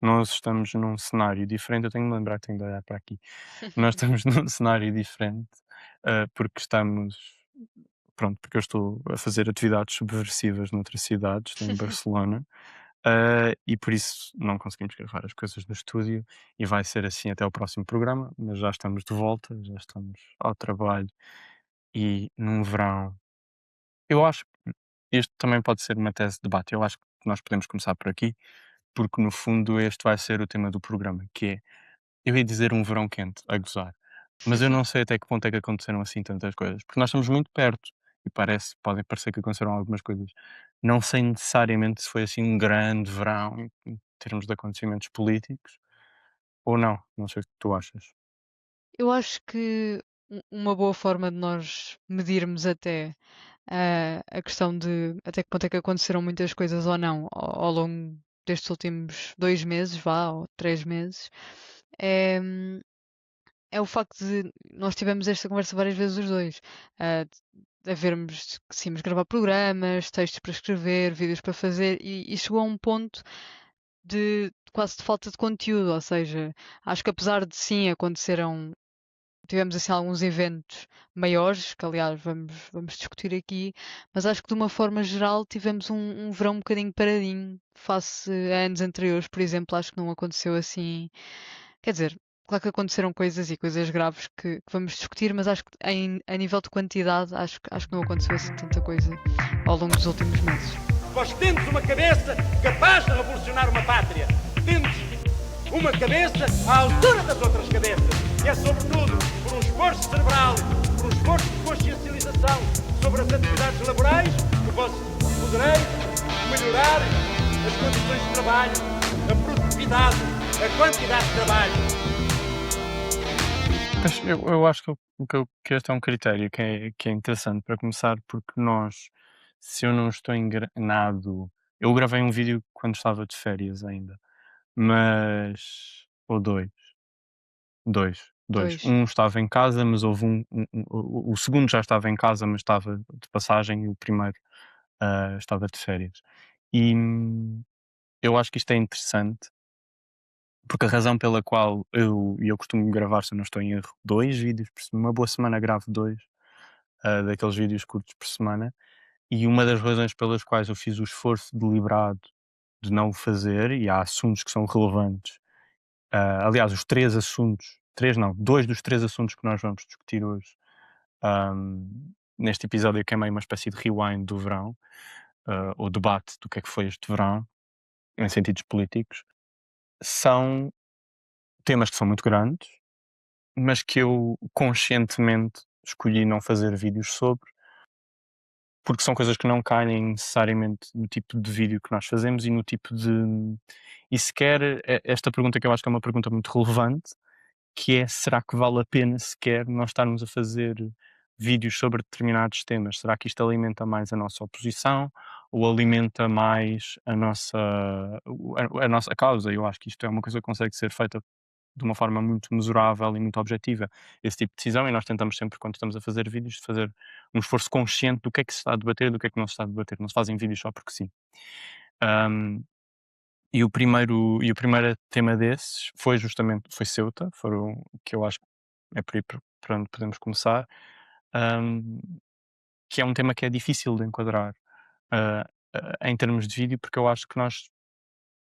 nós estamos num cenário diferente, eu tenho de me lembrar que tenho de olhar para aqui. Nós estamos num cenário diferente, porque estamos pronto, porque eu estou a fazer atividades subversivas noutra cidade, estou em Barcelona, e por isso não conseguimos gravar as coisas no estúdio e vai ser assim até o próximo programa, mas já estamos de volta, já estamos ao trabalho e num verão. Eu acho que este também pode ser uma tese de debate. Eu acho que nós podemos começar por aqui, porque no fundo este vai ser o tema do programa, que é, eu ia dizer um verão quente, a gozar, mas eu não sei até que ponto é que aconteceram assim tantas coisas, porque nós estamos muito perto e podem parecer que aconteceram algumas coisas. Não sei necessariamente se foi assim um grande verão em termos de acontecimentos políticos ou não. Não sei o que tu achas. Eu acho que uma boa forma de nós medirmos até a questão de até que ponto é que aconteceram muitas coisas ou não ao longo destes últimos 2 meses, vá, ou 3 meses, é, é o facto de nós tivemos esta conversa várias vezes os 2, de havermos que sim, gravar programas, textos para escrever, vídeos para fazer e chegou a um ponto de quase de falta de conteúdo, ou seja, acho que apesar de sim aconteceram tivemos assim alguns eventos maiores, que aliás vamos discutir aqui, mas acho que de uma forma geral tivemos um verão um bocadinho paradinho face a anos anteriores, por exemplo, acho que não aconteceu assim. Quer dizer, claro que aconteceram coisas e coisas graves que vamos discutir, mas acho que a nível de quantidade acho que não aconteceu assim tanta coisa ao longo dos últimos meses. Vós tendes uma cabeça capaz de revolucionar uma pátria. Tendes uma cabeça à altura das outras cabeças. E é sobretudo por um esforço cerebral, por um esforço de consciencialização sobre as atividades laborais que vós podereis melhorar as condições de trabalho, a produtividade, a quantidade de trabalho. Mas eu acho que este é um critério que é interessante para começar, porque nós, se eu não estou enganado, eu gravei um vídeo quando estava de férias ainda, mas ou 2. Dois. Um estava em casa, mas houve o segundo já estava em casa, mas estava de passagem, e o primeiro, estava de férias. E, eu acho que isto é interessante, porque a razão pela qual eu costumo gravar, se eu não estou em erro, 2 vídeos por semana, uma boa semana gravo 2, daqueles vídeos curtos por semana, e uma das razões pelas quais eu fiz o esforço deliberado de não o fazer, e há assuntos que são relevantes, aliás, os 3 assuntos, 3 não, 2 dos 3 assuntos que nós vamos discutir hoje, neste episódio, que é meio uma espécie de rewind do verão, ou debate do que é que foi este verão, em sentidos políticos, são temas que são muito grandes, mas que eu conscientemente escolhi não fazer vídeos sobre, porque são coisas que não caem necessariamente no tipo de vídeo que nós fazemos e no tipo de. E sequer esta pergunta, que eu acho que é uma pergunta muito relevante, que é: será que vale a pena sequer nós estarmos a fazer vídeos sobre determinados temas? Será que isto alimenta mais a nossa oposição ou alimenta mais a nossa causa? Eu acho que isto é uma coisa que consegue ser feita de uma forma muito mesurável e muito objetiva, esse tipo de decisão, e nós tentamos sempre, quando estamos a fazer vídeos, fazer um esforço consciente do que é que se está a debater, do que é que não se está a debater. Não se fazem vídeos só porque sim. Ahm, e o primeiro tema desses foi Ceuta, foram que eu acho que é por aí por onde podemos começar, ahm, que é um tema que é difícil de enquadrar, ah, em termos de vídeo, porque eu acho que nós,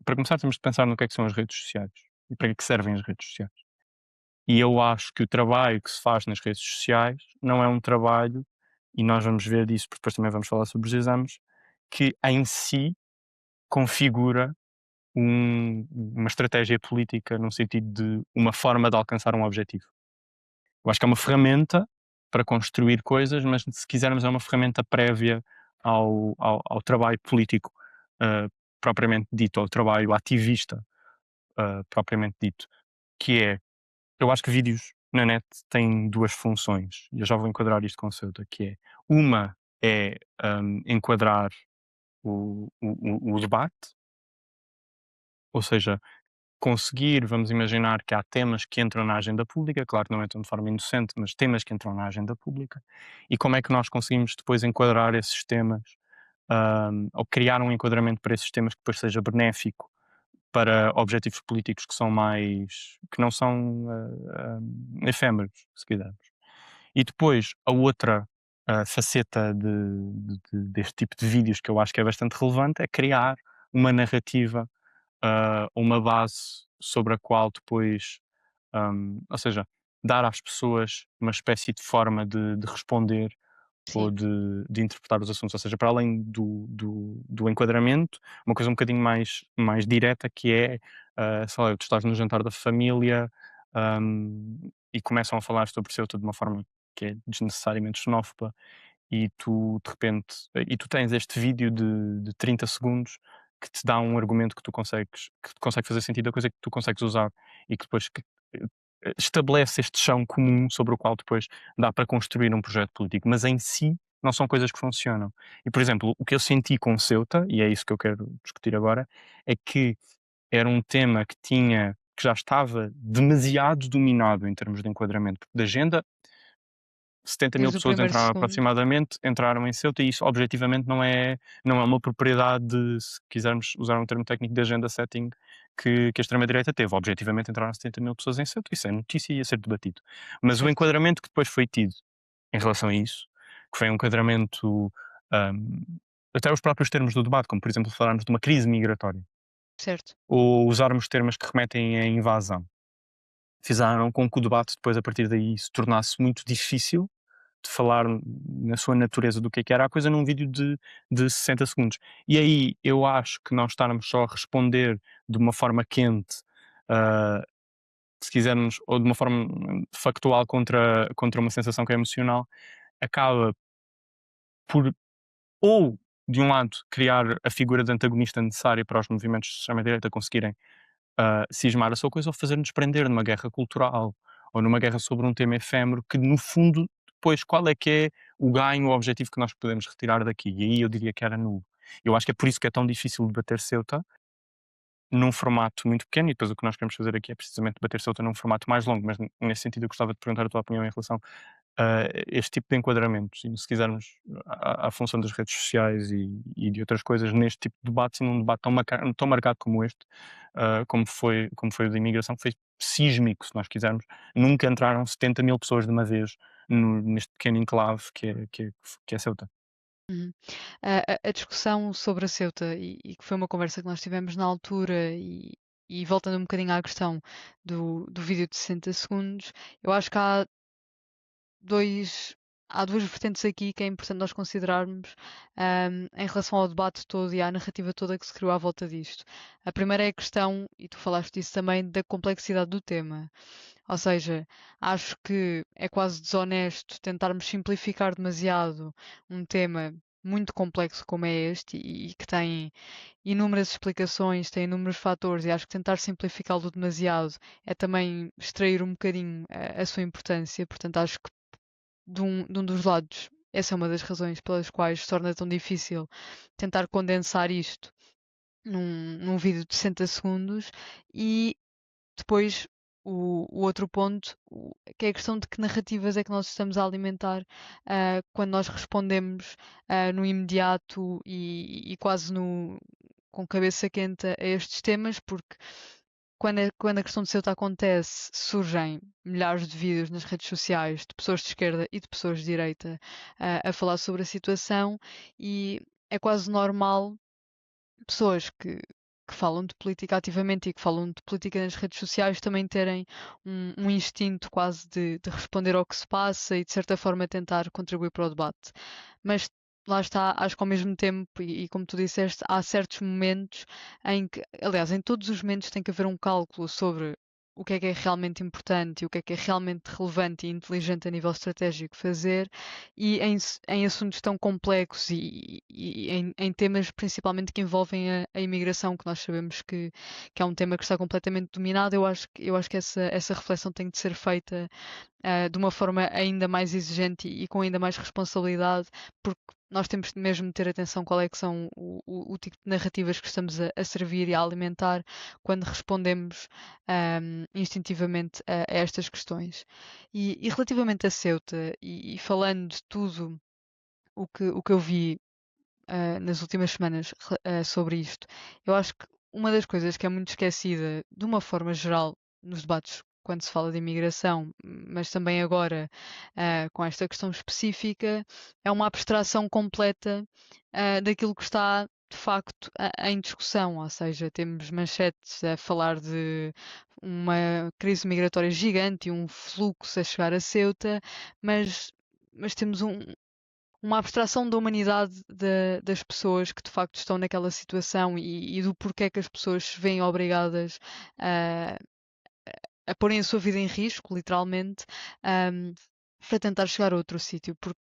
para começar, temos de pensar no que é que são as redes sociais e para que é que servem as redes sociais. E eu acho que o trabalho que se faz nas redes sociais não é um trabalho, e nós vamos ver disso, porque depois também vamos falar sobre os exames, que em si configura uma estratégia política no sentido de uma forma de alcançar um objetivo. Eu acho que é uma ferramenta para construir coisas, mas se quisermos é uma ferramenta prévia ao trabalho político, ah, propriamente dito, ao trabalho ativista, propriamente dito, que é, eu acho que vídeos na net têm 2 funções, e eu já vou enquadrar isto com o Ceuta, que é: uma é, enquadrar o debate, ou seja, conseguir, vamos imaginar que há temas que entram na agenda pública, claro que não entram de forma inocente, mas temas que entram na agenda pública, e como é que nós conseguimos depois enquadrar esses temas, ou criar um enquadramento para esses temas que depois seja benéfico para objetivos políticos que são que não são efêmeros, se quisermos. E depois a outra faceta deste tipo de vídeos que eu acho que é bastante relevante é criar uma narrativa, uma base sobre a qual depois, ou seja, dar às pessoas uma espécie de forma de responder ou Sim, de interpretar os assuntos, ou seja, para além do enquadramento, uma coisa um bocadinho mais direta que é, sei lá, tu estás no jantar da família, e começam a falar sobre o de uma forma que é desnecessariamente xenófoba e tu de repente e tu tens este vídeo de 30 segundos que te dá um argumento que te consegue fazer sentido a coisa que tu consegues usar e que depois estabelece este chão comum sobre o qual depois dá para construir um projeto político, mas em si não são coisas que funcionam. E, por exemplo, o que eu senti com Ceuta, e é isso que eu quero discutir agora, é que era um tema que já estava demasiado dominado em termos de enquadramento, porque da agenda 70.000 desde o pessoas primeiro entraram segundo. aproximadamente, entraram em Ceuta e isso objetivamente não é uma propriedade de, se quisermos usar um termo técnico, de agenda setting que a extrema-direita teve. Objetivamente entraram 70.000 pessoas em Ceuta, isso é notícia e ia ser debatido. Mas o Certo, enquadramento que depois foi tido em relação a isso, que foi um enquadramento, hum, até os próprios termos do debate, como por exemplo falarmos de uma crise migratória, certo. ou usarmos termos que remetem a invasão, fizeram com que o debate depois a partir daí se tornasse muito difícil de falar na sua natureza do que era a coisa num vídeo de 60 segundos. E aí eu acho que nós estarmos só a responder de uma forma quente, ah, se quisermos, ou de uma forma factual contra uma sensação que é emocional, acaba por, ou, de um lado, criar a figura de antagonista necessária para os movimentos de extrema-direita conseguirem cismar a sua coisa ou fazer-nos prender numa guerra cultural ou numa guerra sobre um tema efêmero que, no fundo, depois qual é que é o ganho, o objetivo que nós podemos retirar daqui? E aí eu diria que era nulo. Eu acho que é por isso que é tão difícil debater Ceuta num formato muito pequeno e depois o que nós queremos fazer aqui é precisamente debater Ceuta num formato mais longo, mas nesse sentido eu gostava de perguntar a tua opinião em relação este tipo de enquadramentos e se quisermos à função das redes sociais e de outras coisas neste tipo de debates e num debate tão marcado como este, como foi o da imigração, que foi sísmico, se nós quisermos. Nunca entraram 70.000 pessoas de uma vez neste pequeno enclave que é Ceuta. Uhum. A discussão sobre a Ceuta, e que foi uma conversa que nós tivemos na altura, e voltando um bocadinho à questão do vídeo de 60 segundos, eu acho que dois, há duas vertentes aqui que é importante nós considerarmos em relação ao debate todo e à narrativa toda que se criou à volta disto. A primeira é a questão, e tu falaste disso também, da complexidade do tema. Ou seja, acho que é quase desonesto tentarmos simplificar demasiado um tema muito complexo como é este e que tem inúmeras explicações, tem inúmeros fatores, e acho que tentar simplificá-lo demasiado é também extrair um bocadinho a sua importância. Portanto, acho que de um dos lados, essa é uma das razões pelas quais se torna tão difícil tentar condensar isto num vídeo de 60 segundos. E depois, o outro ponto, que é a questão de que narrativas é que nós estamos a alimentar quando nós respondemos no imediato e quase com cabeça quente a estes temas, porque quando a questão de Ceuta acontece, surgem milhares de vídeos nas redes sociais de pessoas de esquerda e de pessoas de direita a falar sobre a situação, e é quase normal pessoas que falam de política ativamente e que falam de política nas redes sociais também terem um instinto quase de responder ao que se passa e de certa forma tentar contribuir para o debate. Mas lá está, acho que ao mesmo tempo, e como tu disseste, há certos momentos em que, aliás, em todos os momentos tem que haver um cálculo sobre o que é realmente importante e o que é realmente relevante e inteligente a nível estratégico fazer, e em assuntos tão complexos e em temas principalmente que envolvem a imigração, que nós sabemos que é um tema que está completamente dominado. Eu acho que essa reflexão tem de ser feita de uma forma ainda mais exigente e com ainda mais responsabilidade, porque nós temos mesmo de ter atenção qual é que são o tipo de narrativas que estamos a servir e a alimentar quando respondemos instintivamente a estas questões. E relativamente a Ceuta, e falando de tudo o que eu vi nas últimas semanas sobre isto, eu acho que uma das coisas que é muito esquecida, de uma forma geral, nos debates quando se fala de imigração, mas também agora com esta questão específica, é uma abstração completa daquilo que está de facto em discussão, ou seja, temos manchetes a falar de uma crise migratória gigante e um fluxo a chegar a Ceuta, mas temos uma abstração da humanidade das pessoas que de facto estão naquela situação e do porquê que as pessoas se veem obrigadas a, a porem a sua vida em risco, literalmente, ahm, para tentar chegar a outro sítio, porque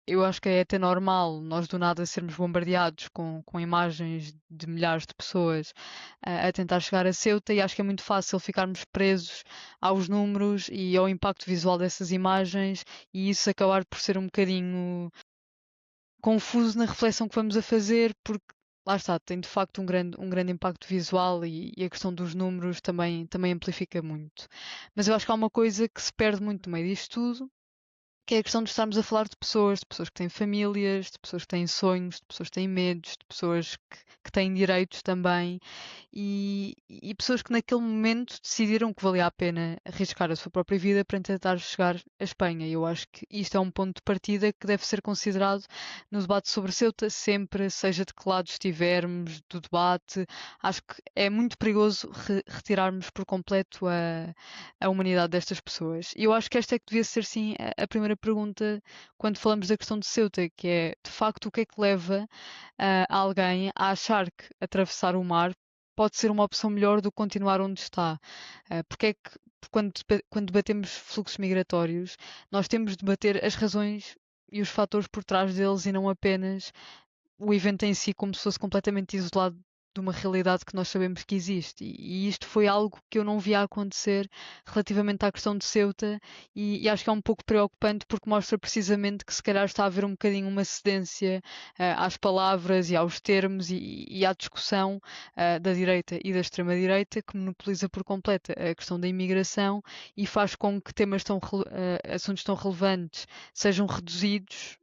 eu acho que é até normal nós do nada sermos bombardeados com imagens de milhares de pessoas a tentar chegar a Ceuta e acho que é muito fácil ficarmos presos aos números e ao impacto visual dessas imagens e isso acabar por ser um bocadinho confuso na reflexão que vamos a fazer, porque lá está, tem de facto um grande impacto visual e a questão dos números também amplifica muito. Mas eu acho que há uma coisa que se perde muito no meio disto tudo, que é a questão de estarmos a falar de pessoas que têm famílias, de pessoas que têm sonhos, de pessoas que têm medos, de pessoas que têm direitos também e pessoas que naquele momento decidiram que valia a pena arriscar a sua própria vida para tentar chegar à Espanha. E eu acho que isto é um ponto de partida que deve ser considerado no debate sobre Ceuta, sempre, seja de que lado estivermos do debate. Acho que é muito perigoso retirarmos por completo a humanidade destas pessoas. E eu acho que esta é que devia ser, sim, a primeira pergunta quando falamos da questão de Ceuta, que é, de facto, o que é que leva alguém a achar que atravessar o mar pode ser uma opção melhor do que continuar onde está. Porque é que quando debatemos fluxos migratórios, nós temos de debater as razões e os fatores por trás deles e não apenas o evento em si como se fosse completamente isolado de uma realidade que nós sabemos que existe. E isto foi algo que eu não via acontecer relativamente à questão de Ceuta e acho que é um pouco preocupante porque mostra precisamente que se calhar está a haver um bocadinho uma cedência às palavras e aos termos e à discussão da direita e da extrema-direita que monopoliza por completo a questão da imigração e faz com que assuntos tão relevantes sejam reduzidos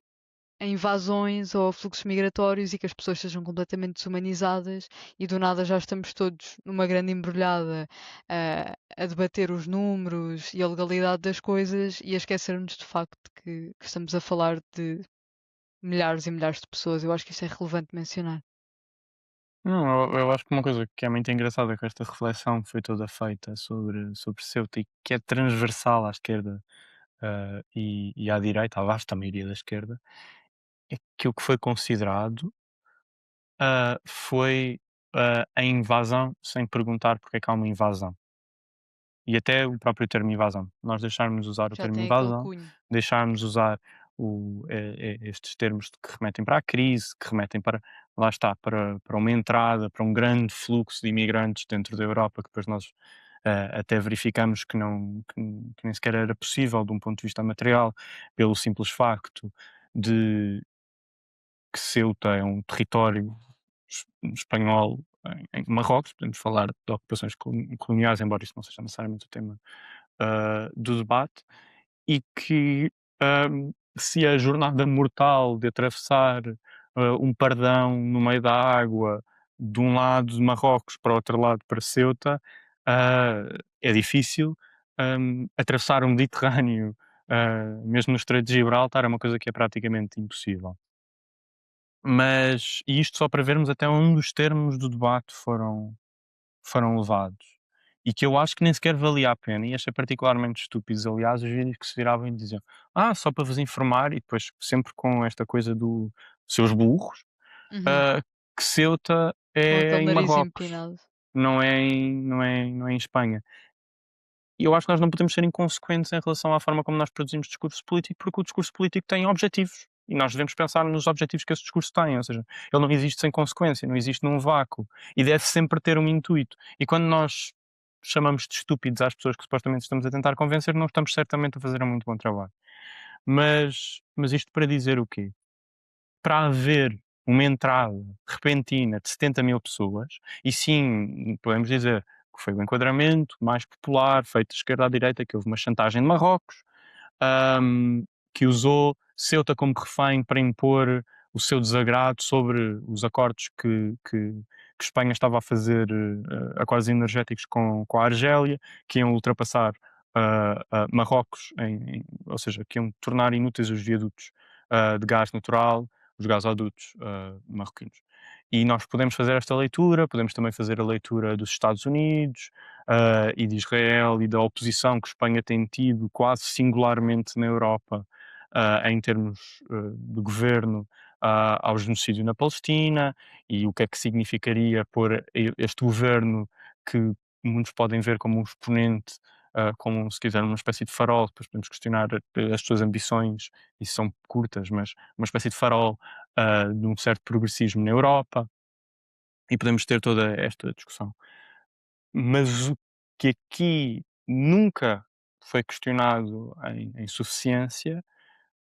a invasões ou a fluxos migratórios e que as pessoas sejam completamente desumanizadas e do nada já estamos todos numa grande embrulhada a debater os números e a legalidade das coisas e a esquecermos de facto que estamos a falar de milhares e milhares de pessoas. Eu acho que isto é relevante mencionar. Não, eu acho que uma coisa que é muito engraçada com esta reflexão que foi toda feita sobre Ceuta e que é transversal à esquerda, e à direita, à vasta maioria da esquerda, é que o que foi considerado, foi, a invasão sem perguntar porque é que há uma invasão. E até o próprio termo invasão. Nós deixarmos usar o Já termo tem aquele invasão, cunho. deixarmos usar estes termos que remetem para a crise, que remetem para, lá está, para uma entrada, para um grande fluxo de imigrantes dentro da Europa, que depois nós até verificamos que, não, que nem sequer era possível de um ponto de vista material, pelo simples facto de que Ceuta é um território espanhol em Marrocos, podemos falar de ocupações coloniais, embora isso não seja necessariamente o tema do debate, e que se a jornada mortal de atravessar um pardão no meio da água, de um lado de Marrocos para o outro lado para Ceuta, é difícil. Atravessar o Mediterrâneo, mesmo no Estreito de Gibraltar, é uma coisa que é praticamente impossível. Mas, e isto só para vermos até onde os termos do debate foram levados. E que eu acho que nem sequer valia a pena, e achei particularmente estúpidos, aliás, os vídeos que se viravam e diziam: só para vos informar, e depois sempre com esta coisa do seus burros, Uhum. ah, que Ceuta Com é aquele em nariz Marrocos, empinado. não é em Espanha. E eu acho que nós não podemos ser inconsequentes em relação à forma como nós produzimos discurso político, porque o discurso político tem objetivos. E nós devemos pensar nos objetivos que esse discurso tem, ou seja, ele não existe sem consequência, não existe num vácuo e deve sempre ter um intuito. E quando nós chamamos de estúpidos às pessoas que supostamente estamos a tentar convencer, não estamos certamente a fazer um muito bom trabalho. Mas isto para dizer o quê? Para haver uma entrada repentina de 70.000 pessoas, e sim, podemos dizer que foi o enquadramento mais popular, feito de esquerda à direita, que houve uma chantagem de Marrocos, hum, que usou Ceuta como refém para impor o seu desagrado sobre os acordos que Espanha estava a fazer acordos energéticos com a Argélia, que iam ultrapassar Marrocos, ou seja, que iam tornar inúteis os viadutos de gás natural, os gasodutos marroquinos. E nós podemos fazer esta leitura, podemos também fazer a leitura dos Estados Unidos e de Israel e da oposição que Espanha tem tido quase singularmente na Europa em termos de governo ao genocídio na Palestina e o que é que significaria pôr este governo que muitos podem ver como um exponente, como se quiser uma espécie de farol, depois podemos questionar as suas ambições, e são curtas, mas uma espécie de farol de um certo progressismo na Europa, e podemos ter toda esta discussão. Mas o que aqui nunca foi questionado em suficiência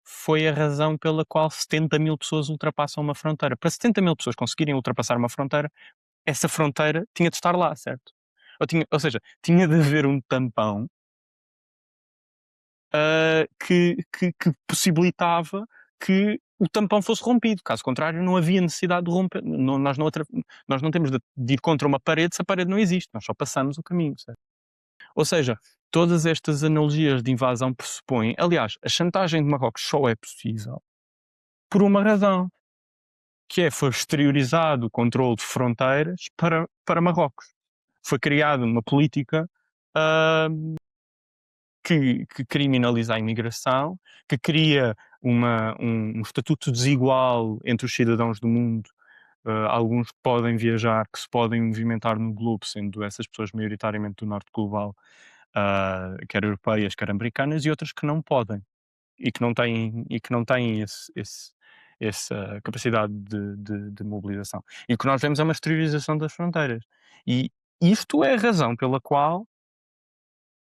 foi a razão pela qual 70.000 pessoas ultrapassam uma fronteira. Para 70.000 pessoas conseguirem ultrapassar uma fronteira, essa fronteira tinha de estar lá, certo? Ou seja, tinha de haver um tampão que possibilitava que o tampão fosse rompido. Caso contrário, não havia necessidade de romper. Nós não temos de ir contra uma parede se a parede não existe. Nós só passamos o caminho, certo? Ou seja, todas estas analogias de invasão pressupõem. Aliás, a chantagem de Marrocos só é possível por uma razão, que foi exteriorizado o controle de fronteiras para Marrocos. Foi criada uma política que criminaliza a imigração, que cria um estatuto desigual entre os cidadãos do mundo. Alguns podem viajar, que se podem movimentar no globo, sendo essas pessoas maioritariamente do norte global, quer europeias, quer americanas, e outras que não podem e que não têm essa capacidade de mobilização. E o que nós vemos é uma exteriorização das fronteiras. E isto é a razão pela qual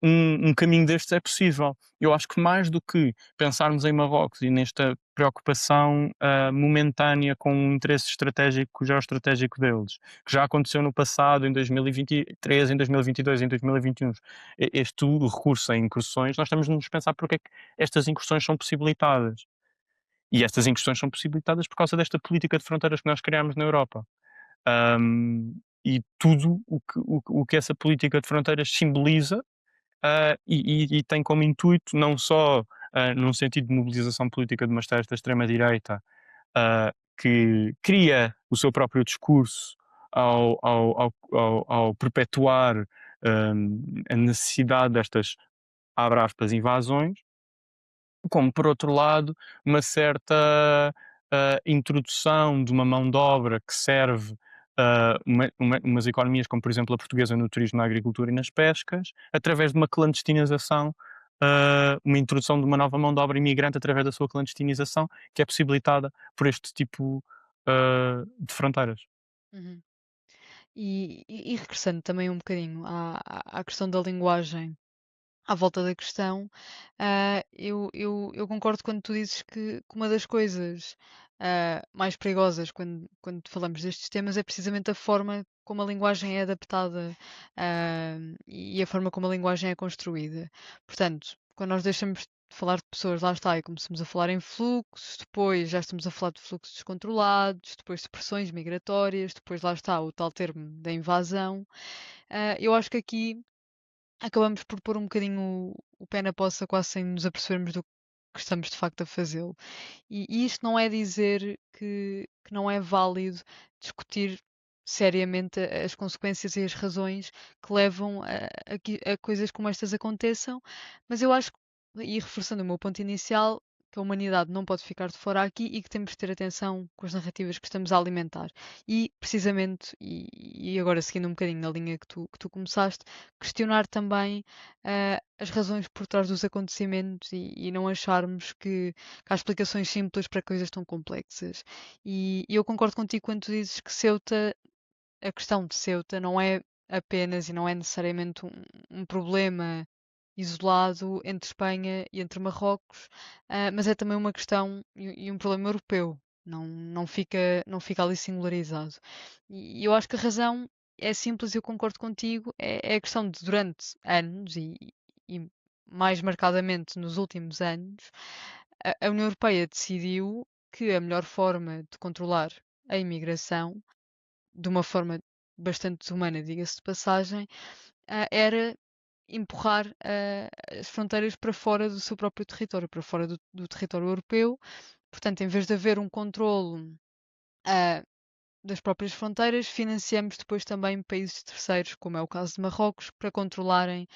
um caminho destes é possível. Eu acho que mais do que pensarmos em Marrocos e nesta preocupação momentânea com o interesse estratégico, geoestratégico deles, que já aconteceu no passado, em 2023, em 2022, em 2021, este recurso a incursões, nós temos de nos pensar porque é que estas incursões são possibilitadas. E estas incursões são possibilitadas por causa desta política de fronteiras que nós criámos na Europa. E tudo o que essa política de fronteiras simboliza e tem como intuito não só num sentido de mobilização política de uma certa extrema-direita que cria o seu próprio discurso ao perpetuar a necessidade destas, abre aspas, invasões, como por outro lado uma certa introdução de uma mão de obra que serve umas economias como por exemplo a portuguesa no turismo, na agricultura e nas pescas, através de uma clandestinização, uma introdução de uma nova mão de obra imigrante através da sua clandestinização, que é possibilitada por este tipo de fronteiras. Uhum. E regressando também um bocadinho à questão da linguagem à volta da questão, eu concordo quando tu dizes que uma das coisas mais perigosas quando falamos destes temas é precisamente a forma como a linguagem é adaptada, e a forma como a linguagem é construída. Portanto, quando nós deixamos de falar de pessoas, lá está, e começamos a falar em fluxos, depois já estamos a falar de fluxos descontrolados, depois de pressões migratórias, depois lá está o tal termo da invasão. Eu acho que aqui acabamos por pôr um bocadinho o pé na poça, quase sem nos apercebermos do que estamos de facto a fazê-lo. E isto não é dizer que não é válido discutir seriamente as consequências e as razões que levam a coisas como estas aconteçam, mas eu acho, e reforçando o meu ponto inicial, que a humanidade não pode ficar de fora aqui e que temos de ter atenção com as narrativas que estamos a alimentar. E, precisamente, e agora seguindo um bocadinho na linha que tu começaste, questionar também as razões por trás dos acontecimentos e não acharmos que há explicações simples para coisas tão complexas. E eu concordo contigo quando tu dizes que Ceuta, a questão de Ceuta não é apenas e não é necessariamente um problema isolado entre Espanha e entre Marrocos, mas é também uma questão e um problema europeu. Não fica ali singularizado. E eu acho que a razão é simples, eu concordo contigo, é a questão de durante anos e mais marcadamente nos últimos anos, a União Europeia decidiu que a melhor forma de controlar a imigração de uma forma bastante desumana, diga-se de passagem, era empurrar as fronteiras para fora do seu próprio território, para fora do território europeu. Portanto, em vez de haver um controlo ah, das próprias fronteiras, financiamos depois também países terceiros, como é o caso de Marrocos, para controlarem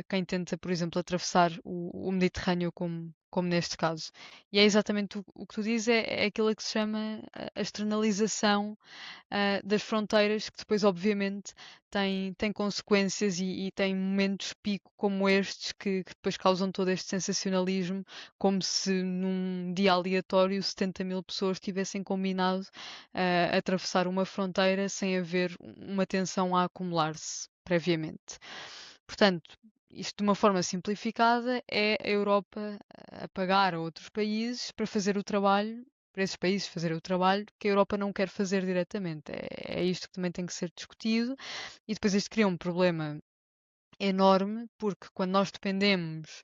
quem tenta, por exemplo, atravessar o Mediterrâneo, como neste caso. E é exatamente o que tu dizes, é aquilo que se chama a externalização das fronteiras, que depois, obviamente, tem consequências e tem momentos pico como estes que depois causam todo este sensacionalismo, como se num dia aleatório 70.000 pessoas tivessem combinado atravessar uma fronteira sem haver uma tensão a acumular-se previamente. Portanto, isto de uma forma simplificada é a Europa a pagar a outros países para fazer o trabalho, para esses países fazerem o trabalho que a Europa não quer fazer diretamente. É isto que também tem que ser discutido e depois isto cria um problema enorme, porque quando nós dependemos,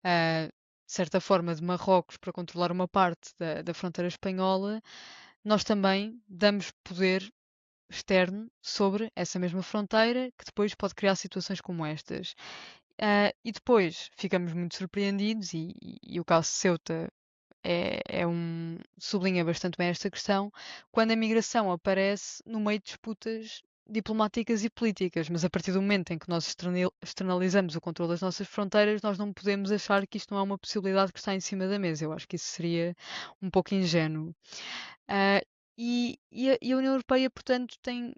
de certa forma, de Marrocos para controlar uma parte da fronteira espanhola, nós também damos poder externo sobre essa mesma fronteira, que depois pode criar situações como estas. E depois ficamos muito surpreendidos, e o caso de Ceuta sublinha bastante bem esta questão, quando a migração aparece no meio de disputas diplomáticas e políticas, mas a partir do momento em que nós externalizamos o controle das nossas fronteiras, nós não podemos achar que isto não é uma possibilidade que está em cima da mesa. Eu acho que isso seria um pouco ingênuo. Ah, e a União Europeia, portanto, tem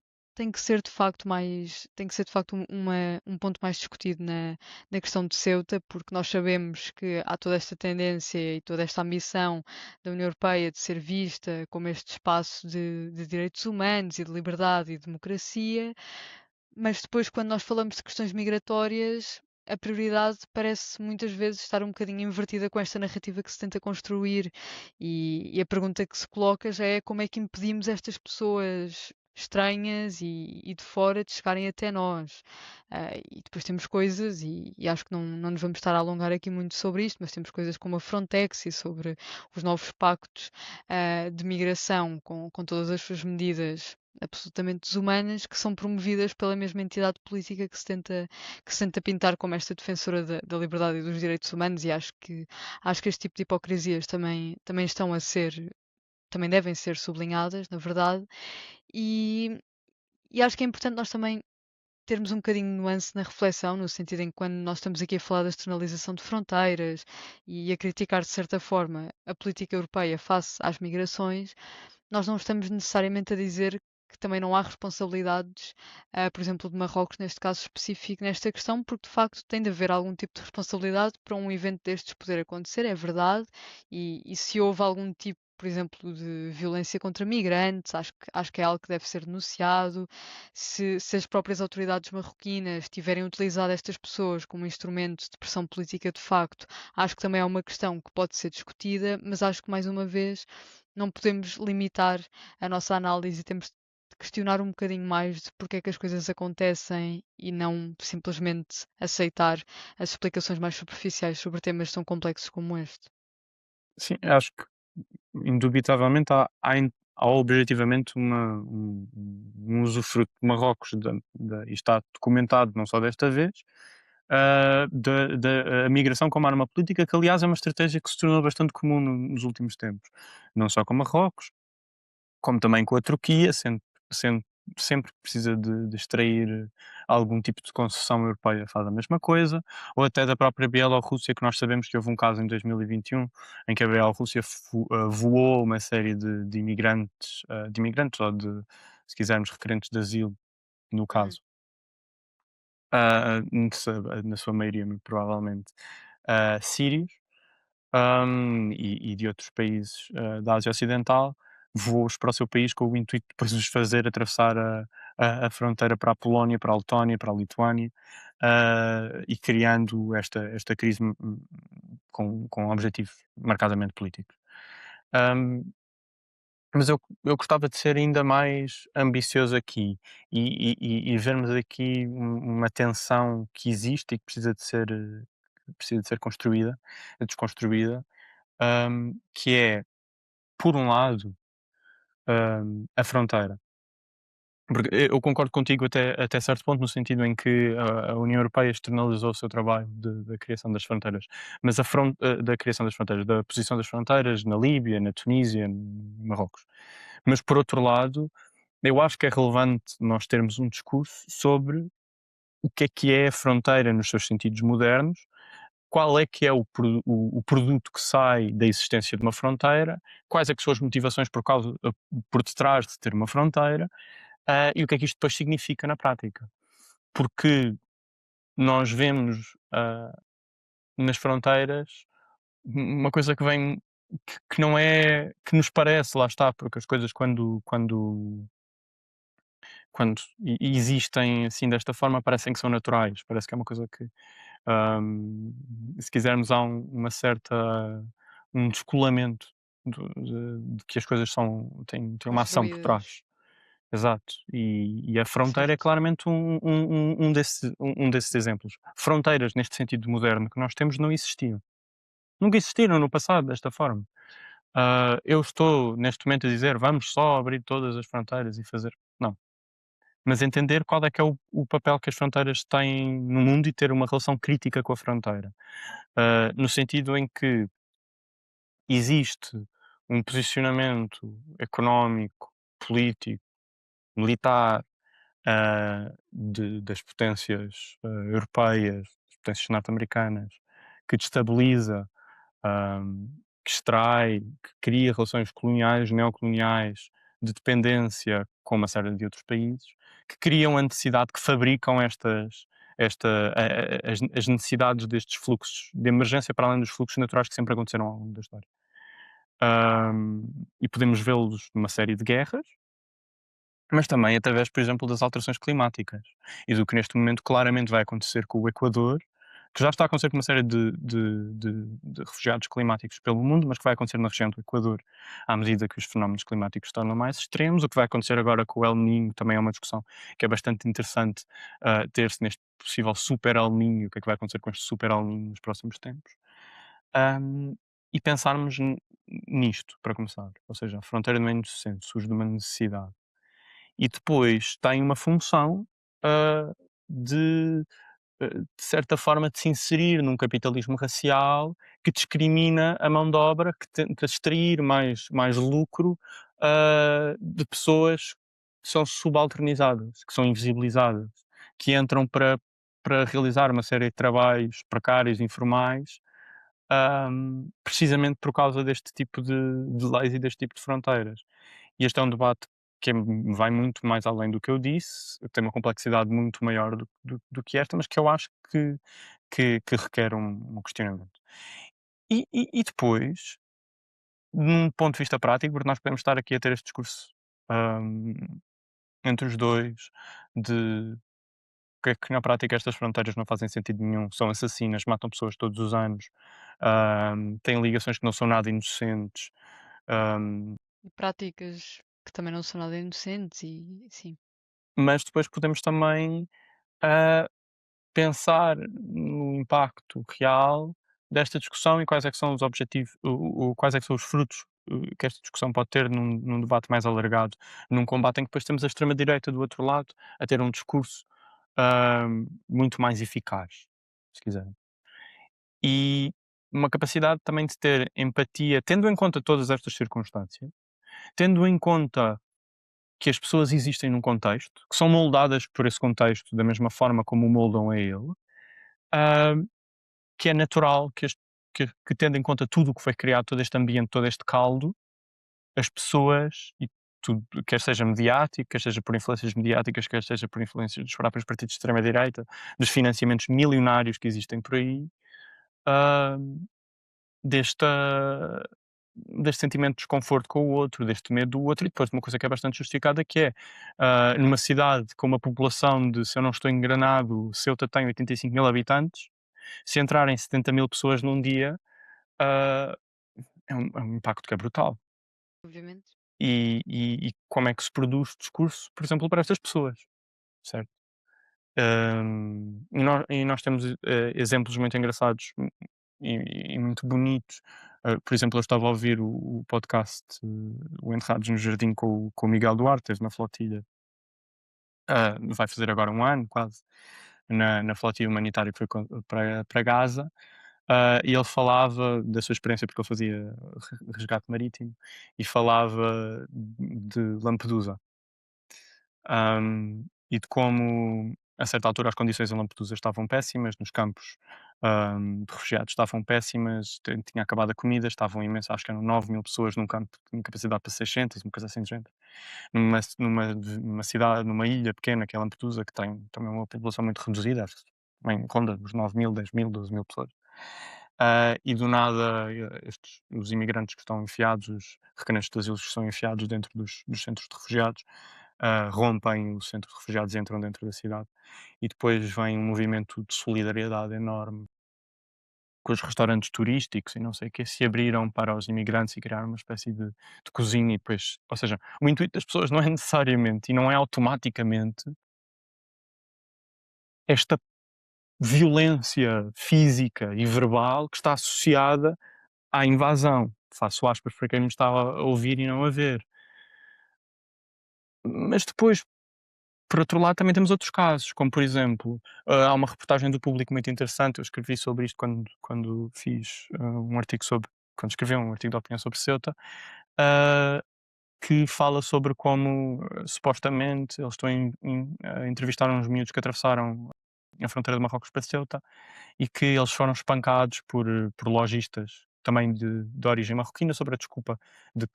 que ser de facto tem que ser de facto um ponto mais discutido na questão de Ceuta, porque nós sabemos que há toda esta tendência e toda esta ambição da União Europeia de ser vista como este espaço de direitos humanos e de liberdade e democracia, mas depois, quando nós falamos de questões migratórias, a prioridade parece muitas vezes estar um bocadinho invertida com esta narrativa que se tenta construir. E a pergunta que se coloca já é como é que impedimos estas pessoas estranhas e de fora de chegarem até nós. E depois temos coisas, e acho que não nos vamos estar a alongar aqui muito sobre isto, mas temos coisas como a Frontex e sobre os novos pactos de migração com todas as suas medidas absolutamente desumanas que são promovidas pela mesma entidade política que se tenta pintar como esta defensora da liberdade e dos direitos humanos, e acho que este tipo de hipocrisias também estão a ser, também devem ser sublinhadas, na verdade, e, e acho que é importante nós também termos um bocadinho de nuance na reflexão, no sentido em que quando nós estamos aqui a falar da externalização de fronteiras e a criticar de certa forma a política europeia face às migrações, nós não estamos necessariamente a dizer que também não há responsabilidades, por exemplo, de Marrocos, neste caso específico, nesta questão, porque de facto tem de haver algum tipo de responsabilidade para um evento destes poder acontecer, é verdade, e se houve algum tipo, por exemplo, de violência contra migrantes, acho que é algo que deve ser denunciado. Se as próprias autoridades marroquinas tiverem utilizado estas pessoas como instrumento de pressão política de facto, acho que também é uma questão que pode ser discutida, mas acho que mais uma vez não podemos limitar a nossa análise e temos de questionar um bocadinho mais de porque é que as coisas acontecem e não simplesmente aceitar as explicações mais superficiais sobre temas tão complexos como este. Sim, acho que indubitavelmente há objetivamente um usufruto de Marrocos e está documentado não só desta vez, da migração como arma política, que aliás é uma estratégia que se tornou bastante comum nos últimos tempos, não só com Marrocos, como também com a Turquia, sendo sempre que precisa de extrair algum tipo de concessão europeia faz a mesma coisa, ou até da própria Bielorrússia, que nós sabemos que houve um caso em 2021 em que a Bielorrússia voou uma série de imigrantes, ou de, se quisermos, requerentes de asilo, no Uhum. caso, na sua maioria, muito provavelmente, sírios, e de outros países da Ásia Ocidental, voos para o seu país com o intuito de depois os fazer atravessar a fronteira para a Polónia, para a Letónia, para a Lituânia, e criando esta crise com objetivos marcadamente políticos. Hum, mas eu gostava de ser ainda mais ambicioso aqui e vermos aqui uma tensão que existe e que precisa de ser construída, desconstruída, que é, por um lado, a fronteira. Porque eu concordo contigo até certo ponto, no sentido em que a União Europeia externalizou o seu trabalho da criação das fronteiras, mas da criação das fronteiras, da posição das fronteiras na Líbia, na Tunísia, em Marrocos. Mas por outro lado, eu acho que é relevante nós termos um discurso sobre o que é a fronteira nos seus sentidos modernos, qual é que é o produto que sai da existência de uma fronteira, quais é que são as motivações por detrás de ter uma fronteira, e o que é que isto depois significa na prática. Porque nós vemos, nas fronteiras uma coisa que vem que não é que nos parece, lá está, porque as coisas quando existem assim desta forma parecem que são naturais, parece que é uma coisa que, hum, se quisermos há uma certa um descolamento de que as coisas têm uma ação por Construídas. trás. Exato, e a fronteira é Certo. claramente um desses exemplos. Fronteiras, neste sentido moderno que nós temos, não existiam. Nunca existiram no passado desta forma. Eu estou neste momento a dizer: "Vamos só abrir todas as fronteiras e fazer", não, mas entender qual é que é o papel que as fronteiras têm no mundo e ter uma relação crítica com a fronteira. No sentido em que existe um posicionamento económico, político, militar, das potências, europeias, das potências norte-americanas, que destabiliza, hum, que extrai, que cria relações coloniais, neocoloniais, de dependência com uma série de outros países, que criam a necessidade, que fabricam as necessidades destes fluxos de emergência, para além dos fluxos naturais que sempre aconteceram ao longo da história. E podemos vê-los numa série de guerras, mas também através, por exemplo, das alterações climáticas e do que neste momento claramente vai acontecer com o Equador, que já está a acontecer com uma série de refugiados climáticos pelo mundo, mas que vai acontecer na região do Equador à medida que os fenómenos climáticos se tornam mais extremos. O que vai acontecer agora com o El Niño também é uma discussão que é bastante interessante, ter-se neste possível super El Niño, o que é que vai acontecer com este super El Niño nos próximos tempos. Ahm, e pensarmos nisto, para começar. Ou seja, a fronteira não é inocente, surge de uma necessidade e depois tem uma função, hã, de, de certa forma, de se inserir num capitalismo racial que discrimina a mão de obra, que tenta extrair mais lucro, de pessoas que são subalternizadas, que são invisibilizadas, que entram para realizar uma série de trabalhos precários, informais, precisamente por causa deste tipo de leis e deste tipo de fronteiras. E este é um debate que vai muito mais além do que eu disse, tem uma complexidade muito maior do que esta, mas que eu acho que requer um questionamento. E depois, num ponto de vista prático, porque nós podemos estar aqui a ter este discurso, hum, entre os 2 de que na prática estas fronteiras não fazem sentido nenhum, são assassinas, matam pessoas todos os anos, têm ligações que não são nada inocentes, hum, E práticas que também não são nada inocentes e sim. mas depois podemos também, ah, pensar no impacto real desta discussão e quais é que são os objetivos, quais é que são os frutos, que esta discussão pode ter num debate mais alargado, num combate em que depois temos a extrema-direita do outro lado a ter um discurso, muito mais eficaz, se quiserem. E uma capacidade também de ter empatia, tendo em conta todas estas circunstâncias, tendo em conta que as pessoas existem num contexto, que são moldadas por esse contexto da mesma forma como o moldam a ele, ah, que é natural que tendo em conta tudo o que foi criado, todo este ambiente, todo este caldo, as pessoas e tudo, quer seja mediático, quer seja por influências mediáticas, quer seja por influências dos próprios partidos de extrema-direita, dos financiamentos milionários que existem por aí, ah, desta deste sentimento de desconforto com o outro, deste medo do outro, e depois de uma coisa que é bastante justificada, que é, numa cidade com uma população de, se eu não estou enganado, Ceuta tem 85.000 habitantes, se entrarem 70.000 pessoas num dia, ah, é um impacto que é brutal. Obviamente. E como é que se produz discurso, por exemplo, para estas pessoas, certo? E nós temos, exemplos muito engraçados, e muito bonitos. Por exemplo, eu estava a ouvir o podcast, o Enterrados no Jardim com o Miguel Duarte, esteve na Flotilha. vai fazer agora um ano quase, na flotilha humanitária que foi para Gaza, e ele falava da sua experiência, porque ele fazia resgate marítimo, e falava de Lampedusa. E de como, a certa altura, as condições em Lampedusa estavam péssimas, nos campos de refugiados estavam péssimas, tinha acabado a comida, estavam imensas, acho que eram 9.000 pessoas num campo que tinha capacidade para 600, uma coisa assim de género. Numa cidade, numa ilha pequena, que é Lampedusa, que tem também uma população muito reduzida, acho que também ronda os 9.000, 10.000, 12.000 pessoas. E do nada, os imigrantes que estão enfiados, os requerentes de asilo que estão enfiados dentro dos centros de refugiados, rompem o centro de refugiados e entram dentro da cidade. E depois vem um movimento de solidariedade enorme, com os restaurantes turísticos e não sei o quê, se abriram para os imigrantes e criaram uma espécie de cozinha e depois, ou seja, o intuito das pessoas não é necessariamente e não é automaticamente esta violência física e verbal que está associada à invasão. Faço aspas para quem me está a ouvir e não a ver. Mas depois, por outro lado, também temos outros casos, como por exemplo, há uma reportagem do Público muito interessante, eu escrevi sobre isto quando fiz um artigo sobre, quando escrevi um artigo de opinião sobre Ceuta, ah, que fala sobre como, supostamente, eles estão a entrevistar uns miúdos que atravessaram a fronteira de Marrocos para Ceuta e que eles foram espancados por lojistas também de origem marroquina, sobre a desculpa de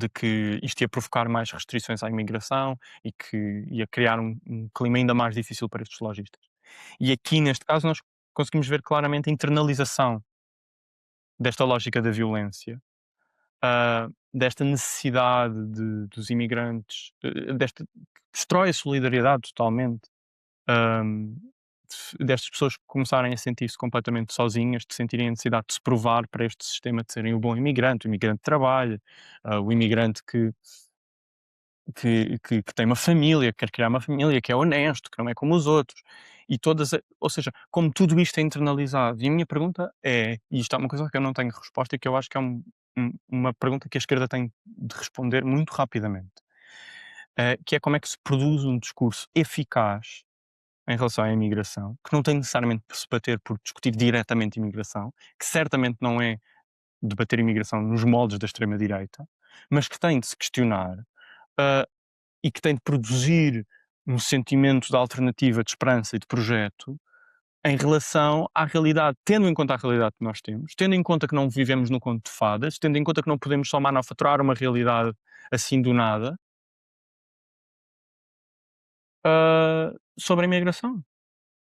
que, isto ia provocar mais restrições à imigração e que ia criar um clima ainda mais difícil para estes lojistas. E aqui, neste caso, nós conseguimos ver claramente a internalização desta lógica da violência, desta necessidade dos imigrantes, que destrói a solidariedade totalmente, hum, destas pessoas começarem a sentir-se completamente sozinhas, de sentirem a necessidade de se provar para este sistema, de serem o bom imigrante, o imigrante que trabalha, o imigrante que tem uma família, que quer criar uma família, que é honesto, que não é como os outros. E ou seja, como tudo isto é internalizado. E a minha pergunta é, e isto é uma coisa que eu não tenho resposta e que eu acho que é uma pergunta que a esquerda tem de responder muito rapidamente, que é como é que se produz um discurso eficaz em relação à imigração, que não tem necessariamente de se bater por discutir diretamente imigração, que certamente não é debater imigração nos moldes da extrema-direita, mas que tem de se questionar, ah, e que tem de produzir um sentimento de alternativa, de esperança e de projeto em relação à realidade, tendo em conta a realidade que nós temos, tendo em conta que não vivemos num conto de fadas, tendo em conta que não podemos só manufaturar uma realidade assim do nada, sobre a imigração.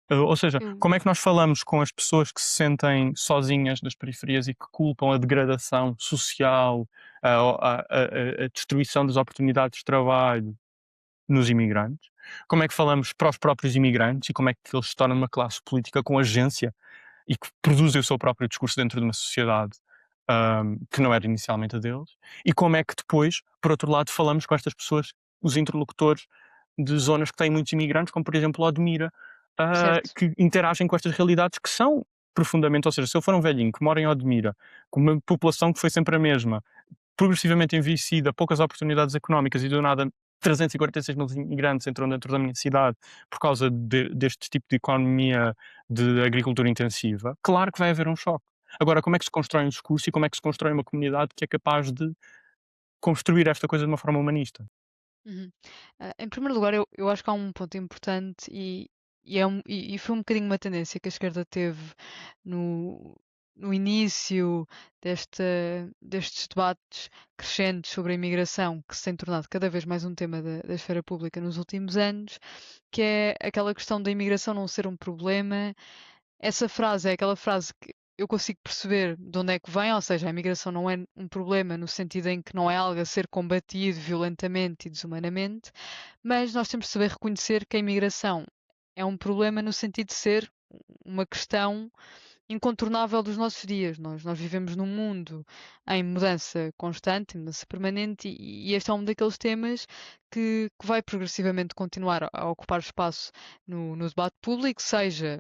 Ou seja, Eu como é que nós falamos com as pessoas que se sentem sozinhas nas periferias e que culpam a degradação social, a destruição das oportunidades de trabalho nos imigrantes? Como é que falamos para os próprios imigrantes e como é que eles se tornam uma classe política com agência e que produzem o seu próprio discurso dentro de uma sociedade, que não era inicialmente a deles? E como é que depois, por outro lado, falamos com estas pessoas, os interlocutores de zonas que têm muitos imigrantes, como por exemplo Odmira, certo. que interagem com estas realidades que são profundamente, ou seja, se eu for um velhinho que mora em Odmira, com uma população que foi sempre a mesma, progressivamente envelhecida, poucas oportunidades económicas e do nada 346.000 imigrantes entram dentro da minha cidade por causa deste tipo de economia de agricultura intensiva, claro que vai haver um choque. Agora, como é que se constrói um discurso e como é que se constrói uma comunidade que é capaz de construir esta coisa de uma forma humanista? Uhum. Em primeiro lugar, eu acho que há um ponto importante e foi um bocadinho uma tendência que a esquerda teve no, no início destes debates crescentes sobre a imigração, que se tem tornado cada vez mais um tema da esfera pública nos últimos anos, que é aquela questão da imigração não ser um problema. Essa frase é aquela frase que eu consigo perceber de onde é que vem, ou seja, a imigração não é um problema no sentido em que não é algo a ser combatido violentamente e desumanamente, mas nós temos de saber reconhecer que a imigração é um problema no sentido de ser uma questão incontornável dos nossos dias. Nós vivemos num mundo em mudança constante, em mudança permanente, e este é um daqueles temas que vai progressivamente continuar a ocupar espaço no debate público, seja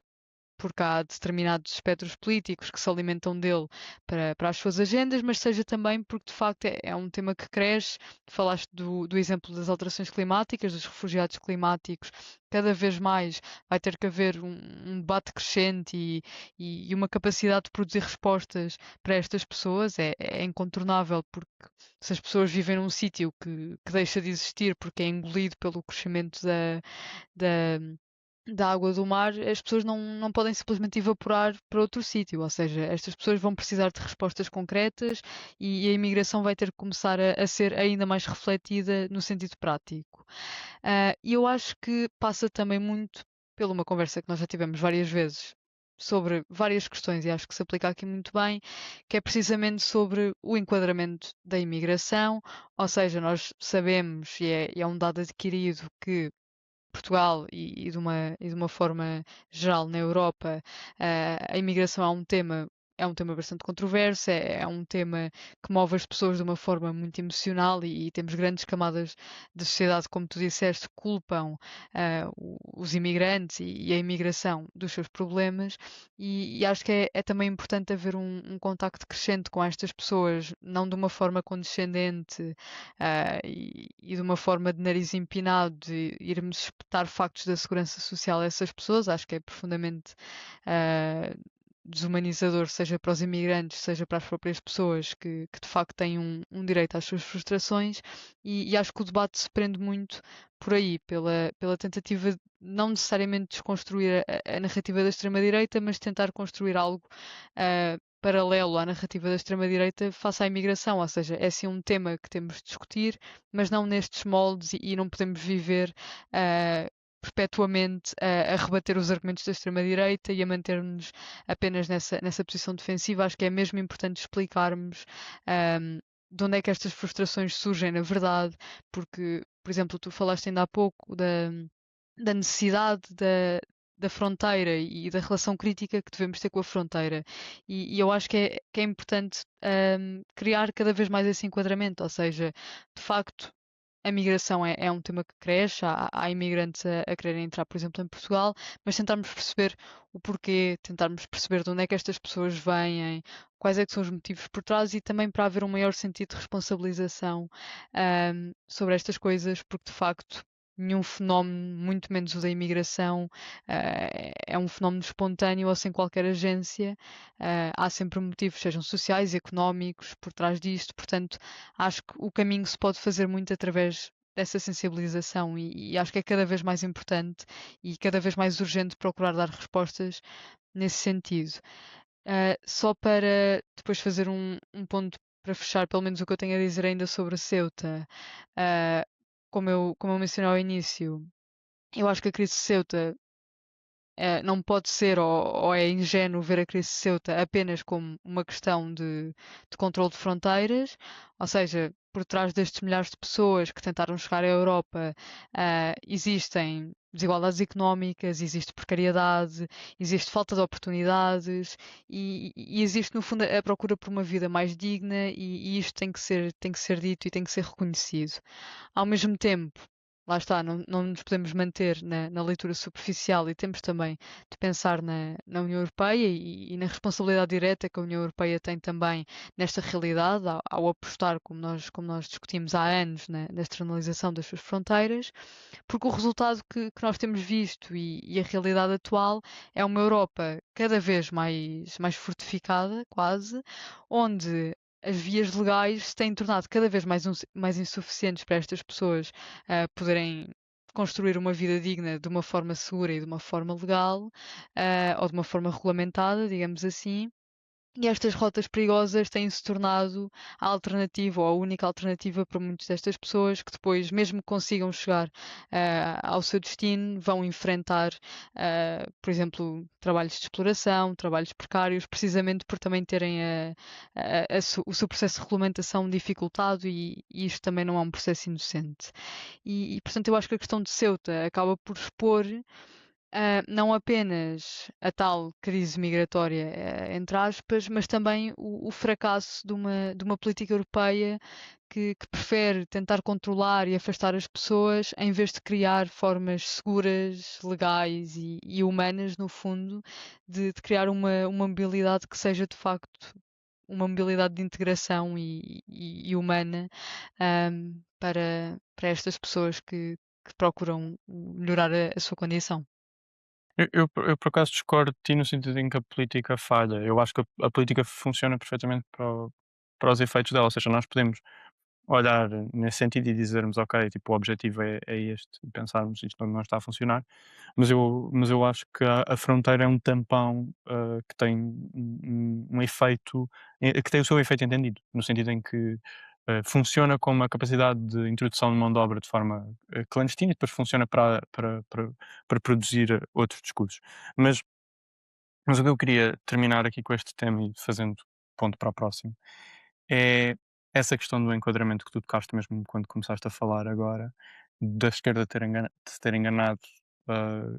porque há determinados espectros políticos que se alimentam dele para as suas agendas, mas seja também porque de facto é um tema que cresce. Falaste do exemplo das alterações climáticas, dos refugiados climáticos. Cada vez mais vai ter que haver um debate crescente e uma capacidade de produzir respostas para estas pessoas. É incontornável, porque se as pessoas vivem num sítio que deixa de existir porque é engolido pelo crescimento da, da água do mar, as pessoas não podem simplesmente evaporar para outro sítio. Ou seja, estas pessoas vão precisar de respostas concretas e a imigração vai ter que começar a ser ainda mais refletida no sentido prático. E eu acho que passa também muito pela uma conversa que nós já tivemos várias vezes sobre várias questões, e acho que se aplica aqui muito bem, que é precisamente sobre o enquadramento da imigração. Ou seja, nós sabemos, e é um dado adquirido, que Portugal e de uma forma geral na Europa, a imigração é um tema bastante controverso, é um tema que move as pessoas de uma forma muito emocional e temos grandes camadas de sociedade, como tu disseste, que culpam os imigrantes e a imigração dos seus problemas e acho que é também importante haver um contacto crescente com estas pessoas, não de uma forma condescendente e de uma forma de nariz empinado, de irmos espetar factos da segurança social a essas pessoas. Acho que é profundamente ah, desumanizador, seja para os imigrantes, seja para as próprias pessoas que de facto têm um direito às suas frustrações, e acho que o debate se prende muito por aí, pela tentativa de não necessariamente desconstruir a narrativa da extrema-direita, mas tentar construir algo paralelo à narrativa da extrema-direita face à imigração. Ou seja, é sim um tema que temos de discutir, mas não nestes moldes, e não podemos viver perpetuamente a rebater os argumentos da extrema-direita e a manter-nos apenas nessa posição defensiva. Acho que é mesmo importante explicarmos de onde é que estas frustrações surgem, na verdade, porque, por exemplo, tu falaste ainda há pouco da necessidade da fronteira e da relação crítica que devemos ter com a fronteira. E eu acho que é importante criar cada vez mais esse enquadramento, ou seja, de facto, a migração é um tema que cresce, há imigrantes a quererem entrar, por exemplo, em Portugal, mas tentarmos perceber o porquê, tentarmos perceber de onde é que estas pessoas vêm, quais é que são os motivos por trás, e também para haver um maior sentido de responsabilização sobre estas coisas, porque de facto nenhum fenómeno, muito menos o da imigração, é um fenómeno espontâneo ou sem qualquer agência. Há sempre motivos, sejam sociais, económicos, por trás disto. Portanto, acho que o caminho se pode fazer muito através dessa sensibilização e acho que é cada vez mais importante e cada vez mais urgente procurar dar respostas nesse sentido. Só para depois fazer um ponto para fechar, pelo menos o que eu tenho a dizer ainda sobre Ceuta. Uh, como eu mencionei ao início, eu acho que a crise de Ceuta não pode ser, ou é ingênuo ver a crise de Ceuta apenas como uma questão de controle de fronteiras. Ou seja, por trás destes milhares de pessoas que tentaram chegar à Europa, existem desigualdades económicas, existe precariedade, existe falta de oportunidades e existe, no fundo, a procura por uma vida mais digna, e isto tem que ser dito e tem que ser reconhecido. Ao mesmo tempo, lá está, não nos podemos manter na leitura superficial, e temos também de pensar na União Europeia e na responsabilidade direta que a União Europeia tem também nesta realidade, ao apostar, como nós discutimos há anos, na externalização das suas fronteiras, porque o resultado que nós temos visto e a realidade atual é uma Europa cada vez mais fortificada, quase, onde as vias legais se têm tornado cada vez mais insuficientes para estas pessoas poderem construir uma vida digna de uma forma segura e de uma forma legal, ou de uma forma regulamentada, digamos assim. E estas rotas perigosas têm-se tornado a alternativa, ou a única alternativa para muitas destas pessoas, que depois, mesmo que consigam chegar ao seu destino, vão enfrentar, por exemplo, trabalhos de exploração, trabalhos precários, precisamente por também terem o seu processo de regulamentação dificultado, e isto também não é um processo inocente. Portanto, eu acho que a questão de Ceuta acaba por expor não apenas a tal crise migratória, entre aspas, mas também o fracasso de uma política europeia que prefere tentar controlar e afastar as pessoas em vez de criar formas seguras, legais e humanas, no fundo, de criar uma mobilidade que seja de facto uma mobilidade de integração e humana, para estas pessoas que procuram melhorar a sua condição. Eu por acaso discordo de ti no sentido em que a política falha. Eu acho que a política funciona perfeitamente para os efeitos dela, ou seja, nós podemos olhar nesse sentido e dizermos: "Ok, tipo, o objetivo é este", e pensarmos: "Isto não está a funcionar", mas eu acho que a fronteira é um tampão, que tem um efeito, que tem o seu efeito entendido, no sentido em que, funciona com uma capacidade de introdução de mão de obra de forma, clandestina, e depois funciona para produzir outros discursos. Mas mas o que eu queria terminar aqui com este tema e fazendo ponto para o próximo, é essa questão do enquadramento que tu tocaste mesmo quando começaste a falar agora, da esquerda se ter enganado,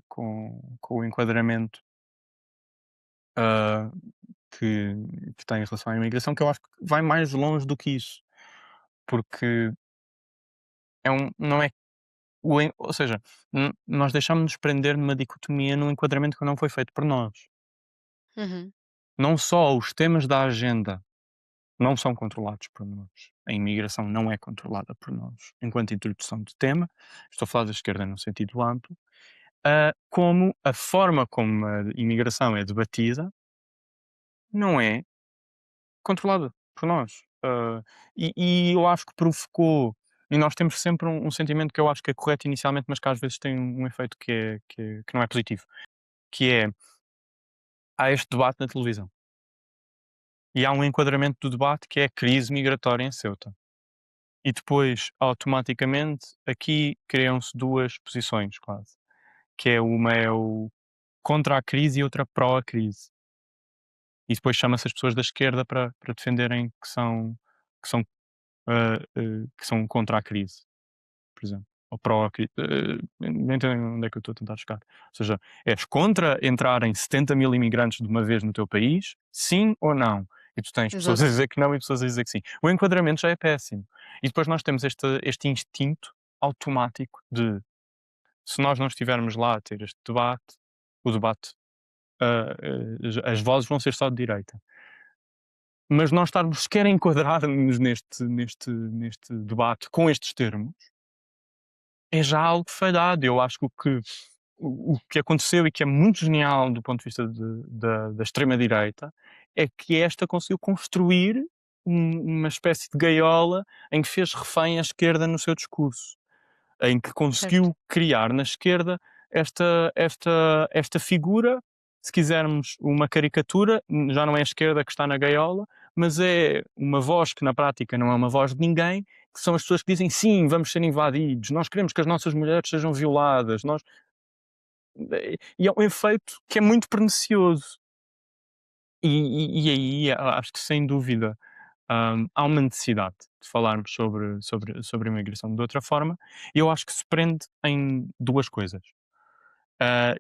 com o enquadramento, ah, que que tem em relação à imigração, que eu acho que vai mais longe do que isso, porque não é ou seja, nós deixámos-nos prender numa dicotomia num enquadramento que não foi feito por nós. Uhum. Não só os temas da agenda não são controlados por nós. A imigração não é controlada por nós. Enquanto introdução de tema, estou a falar da esquerda no sentido amplo, como a forma como a imigração é debatida não é controlada por nós. E eu acho que provocou, e nós temos sempre um sentimento que eu acho que é correto inicialmente, mas que às vezes tem um efeito que não é positivo, que é, há este debate na televisão. E há um enquadramento do debate que é a crise migratória em Ceuta. E depois, automaticamente, aqui criam-se 2 posições quase, que é uma é o contra a crise e outra pró a crise. E depois chama-se as pessoas da esquerda para defenderem que são, que são contra a crise, por exemplo, ou pró a crise, nem entendem onde é que eu estou a tentar chegar. Ou seja, és contra entrarem 70.000 imigrantes de uma vez no teu país, sim ou não? E tu tens pessoas a Exato. dizer que não e pessoas a dizer que sim. O enquadramento já é péssimo. E depois nós temos este instinto automático de, se nós não estivermos lá a ter este debate, o debate, as vozes vão ser só de direita. Mas nós estarmos sequer a enquadrar-nos neste debate com estes termos, é já algo falhado. Eu acho que o que aconteceu e que é muito genial do ponto de vista da extrema-direita, é que esta conseguiu construir uma espécie de gaiola em que fez refém a esquerda no seu discurso, em que Certo. conseguiu criar na esquerda esta figura, se quisermos uma caricatura, já não é a esquerda que está na gaiola, mas é uma voz que na prática não é uma voz de ninguém, que são as pessoas que dizem: "Sim, vamos ser invadidos, nós queremos que as nossas mulheres sejam violadas, nós", e é um efeito que é muito pernicioso. E aí acho que sem dúvida, há uma necessidade de falarmos sobre a imigração de outra forma, e eu acho que se prende em 2 coisas,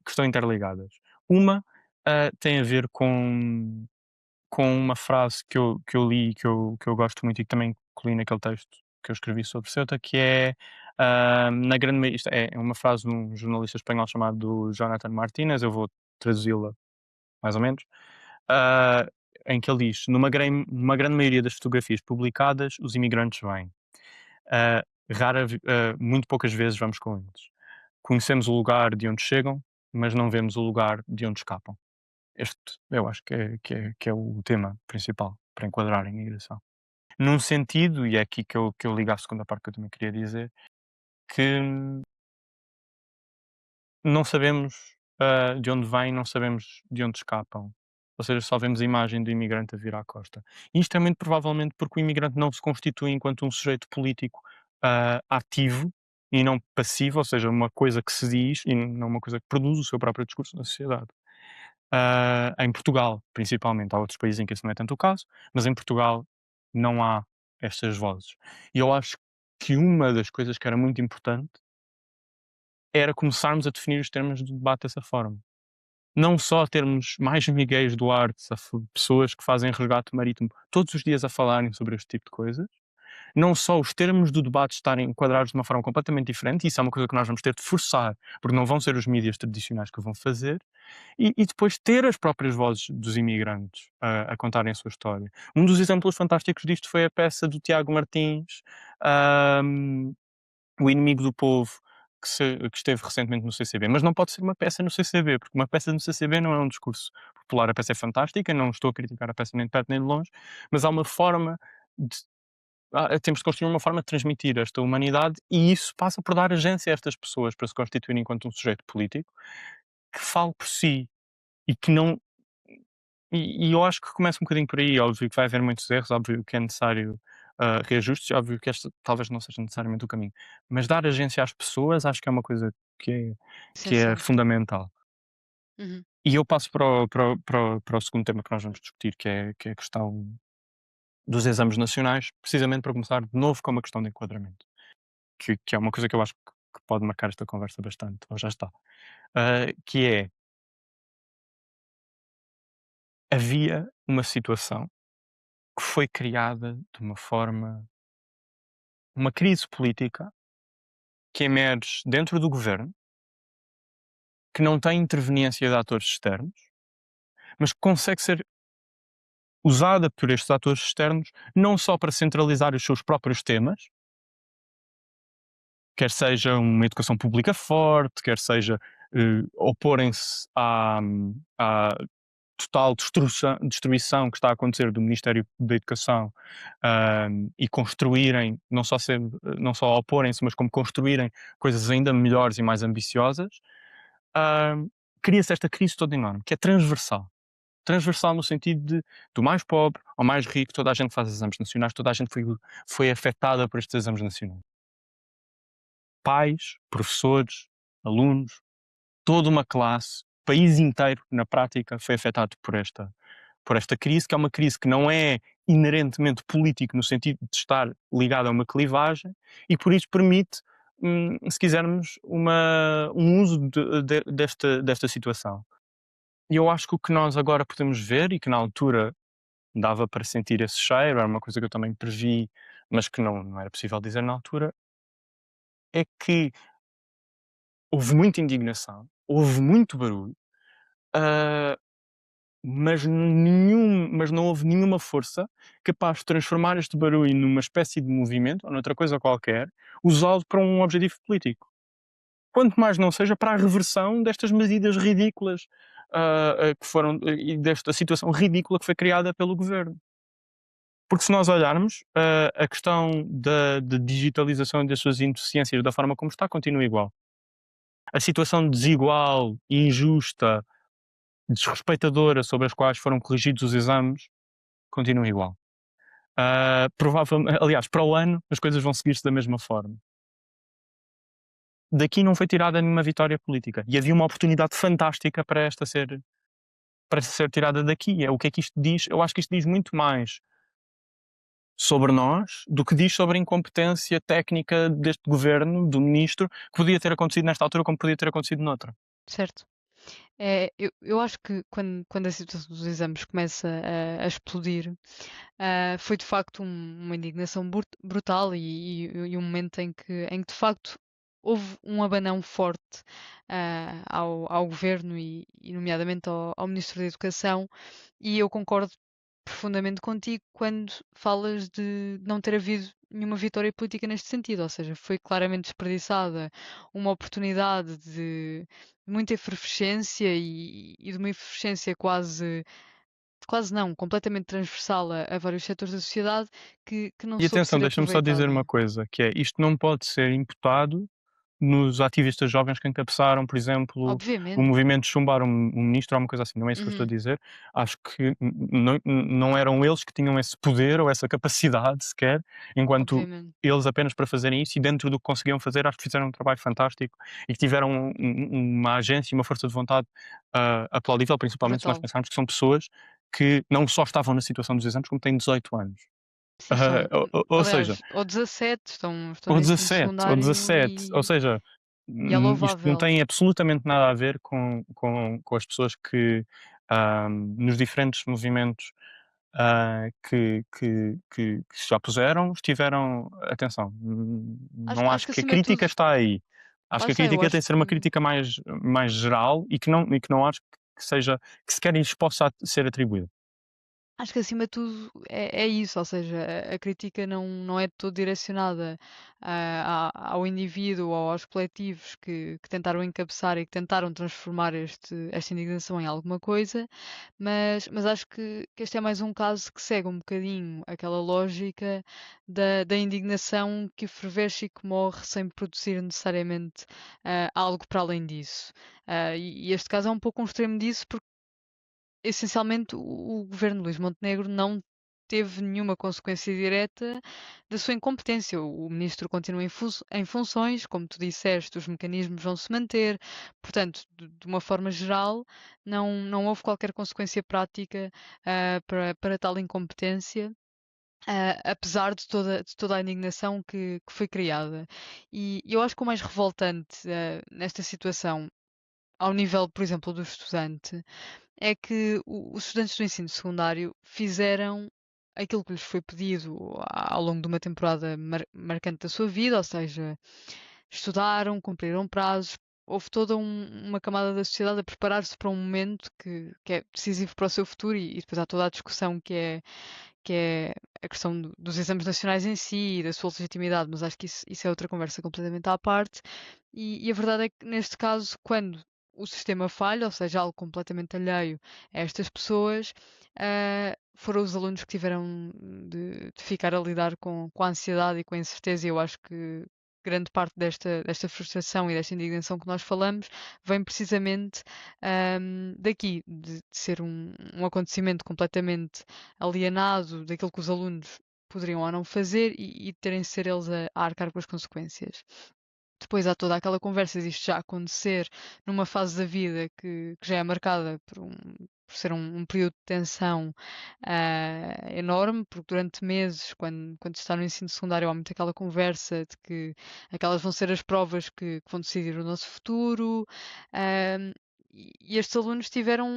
que estão interligadas. Uma, tem a ver com uma frase que eu li, que eu gosto muito e que também incluí naquele texto que eu escrevi sobre Ceuta, que é, na grande mai isto é uma frase de um jornalista espanhol chamado Jonathan Martínez, eu vou traduzi-la mais ou menos, ah, em que ele diz: "Numa grande maioria das fotografias publicadas, os imigrantes vêm. Muito poucas vezes vamos com eles. Conhecemos o lugar de onde chegam, mas não vemos o lugar de onde escapam." Este eu acho que é o tema principal para enquadrar a imigração. Num sentido, e é aqui que eu ligo à segunda parte que eu também queria dizer, que não sabemos, de onde vêm, não sabemos de onde escapam. Ou seja, só vemos a imagem do imigrante a vir à costa. E isto é muito provavelmente porque o imigrante não se constitui enquanto um sujeito político, ativo e não passivo, ou seja, uma coisa que se diz e não uma coisa que produz o seu próprio discurso na sociedade. Em Portugal, principalmente. Há outros países em que esse não é tanto o caso, mas em Portugal não há estas vozes. E eu acho que uma das coisas que era muito importante era começarmos a definir os termos do debate dessa forma. Não só termos mais Miguéis Duarte, pessoas que fazem resgate marítimo todos os dias a falarem sobre este tipo de coisas, não só os termos do debate estarem enquadrados de uma forma completamente diferente, isso é uma coisa que nós vamos ter de forçar, porque não vão ser os mídias tradicionais que o vão fazer, e depois ter as próprias vozes dos imigrantes a contarem a sua história. Um dos exemplos fantásticos disto foi a peça do Tiago Martins, ahm, O Inimigo do Povo, que esteve recentemente no CCB. Mas não pode ser uma peça no CCB, porque uma peça no CCB não é um discurso popular. A peça é fantástica, não estou a criticar a peça nem de perto nem de longe, mas há uma forma de temos de construir uma forma de transmitir esta humanidade, e isso passa por dar agência a estas pessoas para se constituírem enquanto um sujeito político que fale por si e que não. E eu acho que começa um bocadinho por aí. Óbvio que vai haver muitos erros, óbvio que é necessário reajustes, óbvio que este talvez não seja necessariamente o caminho, mas dar agência às pessoas acho que é uma coisa que é Essencial. fundamental. Uhum. E eu passo para o segundo tema que nós vamos discutir, que é a questão dos exames nacionais, precisamente para começar de novo com uma questão de enquadramento, que é uma coisa que eu acho que pode marcar esta conversa bastante, ou já está. Que é, havia uma situação que foi criada de uma forma, uma crise política que emerge dentro do governo, que não tem interveniência de atores externos, mas que consegue ser usada por estes atores externos não só para centralizar os seus próprios temas, quer seja uma educação pública forte, quer seja oporem-se à total destruição que está a acontecer do Ministério da Educação, e construírem, não só oporem-se, mas como construírem coisas ainda melhores e mais ambiciosas, cria-se esta crise toda enorme, que é transversal. Transversal no sentido de, do mais pobre ao mais rico, toda a gente faz exames nacionais, toda a gente foi afetada por estes exames nacionais. Pais, professores, alunos, toda uma classe, o país inteiro, na prática, foi afetado por esta crise, que é uma crise que não é inerentemente político no sentido de estar ligada a uma clivagem, e por isso permite, se quisermos, um uso desta situação. E eu acho que o que nós agora podemos ver, e que na altura dava para sentir esse cheiro, era uma coisa que eu também previ, mas que não era possível dizer na altura, é que houve muita indignação, houve muito barulho, ah, mas não houve nenhuma força capaz de transformar este barulho numa espécie de movimento, ou noutra coisa qualquer, usá-lo para um objetivo político. Quanto mais não seja para a reversão destas medidas ridículas, que foram, e desta situação ridícula que foi criada pelo governo. Porque se nós olharmos, a questão da digitalização e das suas ineficiências da forma como está, continua igual. A situação desigual, injusta, desrespeitadora sobre as quais foram corrigidos os exames, continua igual. Aliás, para o ano as coisas vão seguir-se da mesma forma. Daqui não foi tirada nenhuma vitória política, e havia uma oportunidade fantástica para ser tirada daqui. O que é que isto diz? Eu acho que isto diz muito mais sobre nós do que diz sobre a incompetência técnica deste governo, do ministro, que podia ter acontecido nesta altura como podia ter acontecido noutra. Certo. Eu acho que quando a situação dos exames começa a explodir, foi de facto uma indignação brutal e um momento em que de facto houve um abanão forte ao governo e nomeadamente ao Ministro da Educação, e eu concordo profundamente contigo quando falas de não ter havido nenhuma vitória política neste sentido, ou seja, foi claramente desperdiçada uma oportunidade de muita efervescência e de uma efervescência quase não, completamente transversal a vários setores da sociedade que não E soube atenção, ser deixa-me só dizer uma aproveitada. coisa, que é, isto não pode ser imputado nos ativistas jovens que encabeçaram, por exemplo, o Obviamente. movimento de chumbar um ministro ou uma coisa assim, não é isso que eu estou a Uhum. dizer. Acho que não eram eles que tinham esse poder ou essa capacidade sequer, enquanto Obviamente. eles apenas para fazerem isso, e dentro do que conseguiam fazer, acho que fizeram um trabalho fantástico e que tiveram uma agência e uma força de vontade aplaudível, principalmente se nós Brutal. pensarmos que são pessoas que não só estavam na situação dos exames, como têm 18 anos. Sim, são, Ou seja, aliás, ou 17, estão ou no ensino 17, ou secundário 17, ou e seja, E é Isto não louvável. tem absolutamente nada a ver com as pessoas que, nos diferentes movimentos, que se já puseram, estiveram atenção, Acho não acho acho que que a acima de crítica tudo, está aí. Acho lá que a está, eu crítica acho tem de ser uma que crítica mais geral e que não acho que seja que sequer lhes possa ser atribuída. Acho que acima de tudo é isso, ou seja, a crítica não é de todo direcionada ao indivíduo ou aos coletivos que tentaram encabeçar e que tentaram transformar esta indignação em alguma coisa, mas acho que este é mais um caso que segue um bocadinho aquela lógica da indignação que fervesce e que morre sem produzir necessariamente algo para além disso. E este caso é um pouco um extremo disso, essencialmente o governo de Luís Montenegro não teve nenhuma consequência direta da sua incompetência. O ministro continua em funções, como tu disseste, os mecanismos vão se manter, portanto, de uma forma geral, não houve qualquer consequência prática para tal incompetência. Apesar de toda a indignação que foi criada. E eu acho que o mais revoltante nesta situação, ao nível, por exemplo, do estudante, é que os estudantes do ensino secundário fizeram aquilo que lhes foi pedido ao longo de uma temporada marcante da sua vida, ou seja, estudaram, cumpriram prazos, houve toda uma camada da sociedade a preparar-se para um momento que é decisivo para o seu futuro e depois há toda a discussão que é a questão dos exames nacionais em si e da sua legitimidade, mas acho que isso é outra conversa completamente à parte. E a verdade é que, neste caso, quando o sistema falha, ou seja, algo completamente alheio a estas pessoas, foram os alunos que tiveram de ficar a lidar com a ansiedade e com a incerteza, e eu acho que grande parte desta frustração e desta indignação que nós falamos vem precisamente daqui, de ser um acontecimento completamente alienado daquilo que os alunos poderiam ou não fazer e terem de ser eles a arcar com as consequências. Depois há toda aquela conversa disto já acontecer numa fase da vida que já é marcada por ser um período de tensão enorme, porque durante meses, quando se está no ensino secundário, há muito aquela conversa de que aquelas vão ser as provas que vão decidir o nosso futuro. ah, e estes alunos tiveram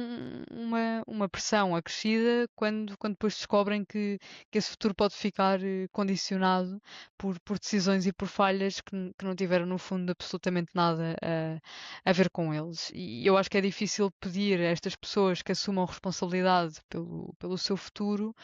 uma pressão acrescida quando depois descobrem que esse futuro pode ficar condicionado por decisões e por falhas que não tiveram, no fundo, absolutamente nada a ver com eles. E eu acho que é difícil pedir a estas pessoas que assumam responsabilidade pelo seu futuro,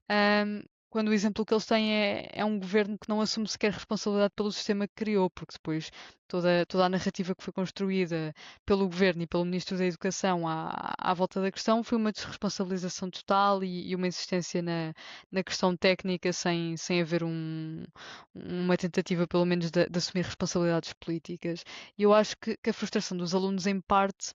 ahm, quando o exemplo que eles têm é um governo que não assume sequer responsabilidade pelo sistema que criou, porque depois toda a narrativa que foi construída pelo governo e pelo Ministro da Educação à volta da questão foi uma desresponsabilização total e uma insistência na questão técnica sem haver uma tentativa, pelo menos, de assumir responsabilidades políticas. E eu acho que a frustração dos alunos, em parte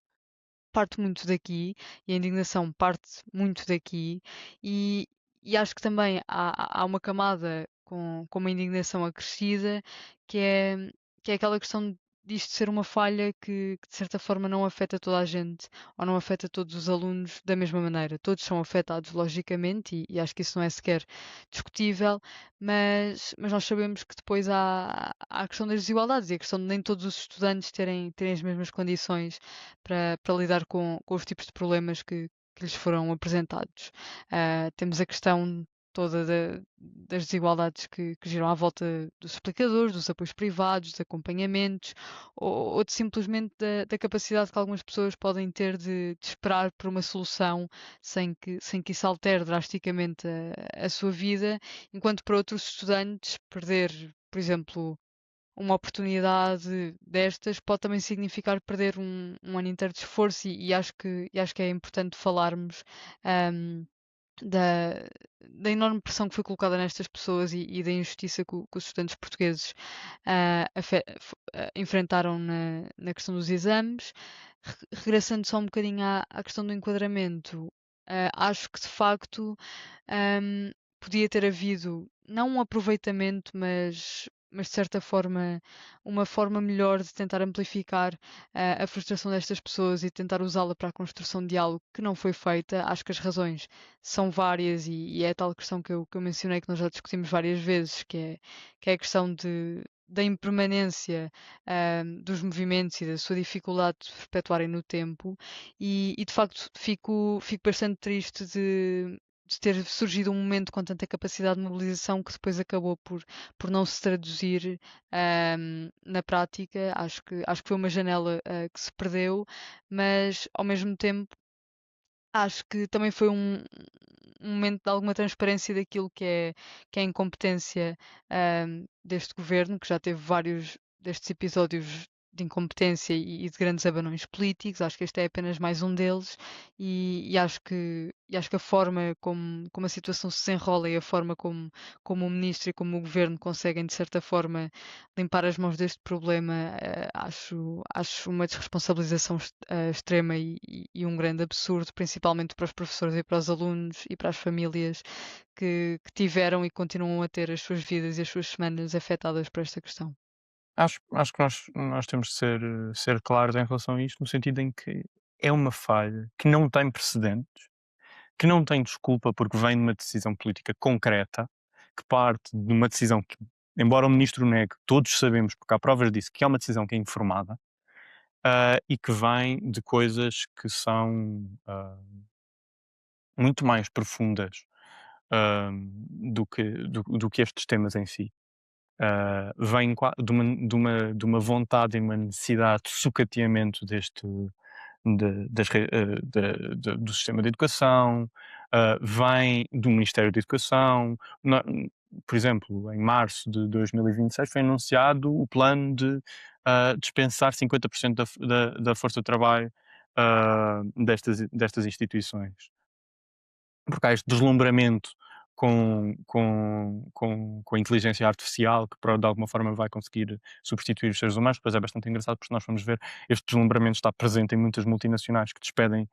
muito daqui, e a indignação parte muito daqui, e, e acho que também há uma camada com uma indignação acrescida, que é, que é aquela questão disto ser uma falha que de certa forma não afeta toda a gente, ou não afeta todos os alunos da mesma maneira. Todos são afetados logicamente, e acho que isso não é sequer discutível, mas nós sabemos que depois há a questão das desigualdades e a questão de nem todos os estudantes terem as mesmas condições para lidar com os tipos de problemas que lhes foram apresentados. Temos a questão toda das desigualdades que giram à volta dos explicadores, dos apoios privados, dos acompanhamentos, ou de simplesmente da capacidade que algumas pessoas podem ter de esperar por uma solução sem que isso altere drasticamente a sua vida, enquanto para outros estudantes perder, por exemplo, uma oportunidade destas pode também significar perder um ano inteiro de esforço e acho que é importante falarmos ahm, da, da enorme pressão que foi colocada nestas pessoas e da injustiça que os estudantes portugueses enfrentaram na questão dos exames. Regressando só um bocadinho à questão do enquadramento, acho que de facto ahm, podia ter havido não um aproveitamento, mas de certa forma uma forma melhor de tentar amplificar a frustração destas pessoas e tentar usá-la para a construção de algo que não foi feita. Acho que as razões são várias e é a tal questão que eu mencionei que nós já discutimos várias vezes, que é a questão da impermanência dos movimentos e da sua dificuldade de se perpetuarem no tempo, e de facto fico bastante triste de ter surgido um momento com tanta capacidade de mobilização que depois acabou por não se traduzir na prática. Acho que foi uma janela que se perdeu, mas ao mesmo tempo acho que também foi um momento de alguma transparência daquilo que é a incompetência deste governo, que já teve vários destes episódios de incompetência e de grandes abanões políticos. Acho que este é apenas mais um deles, e acho que a forma como a situação se desenrola e a forma como o ministro e como o governo conseguem, de certa forma, limpar as mãos deste problema, acho uma desresponsabilização extrema e um grande absurdo, principalmente para os professores e para os alunos e para as famílias que tiveram e continuam a ter as suas vidas e as suas semanas afetadas por esta questão. Acho que nós temos de ser claros em relação a isto, no sentido em que é uma falha que não tem precedentes, que não tem desculpa, porque vem de uma decisão política concreta, que parte de uma decisão que, embora o ministro negue, todos sabemos, porque há provas disso, que é uma decisão que é informada, e que vem de coisas que são muito mais profundas do que estes temas em si. Vem de uma vontade e uma necessidade de sucateamento do sistema de educação, vem do Ministério da Educação. Por exemplo, em março de 2026 foi anunciado o plano de dispensar 50% da força de trabalho destas instituições, porque há este deslumbramento com a inteligência artificial que de alguma forma vai conseguir substituir os seres humanos. Depois é bastante engraçado, porque nós vamos ver este deslumbramento está presente em muitas multinacionais que despedem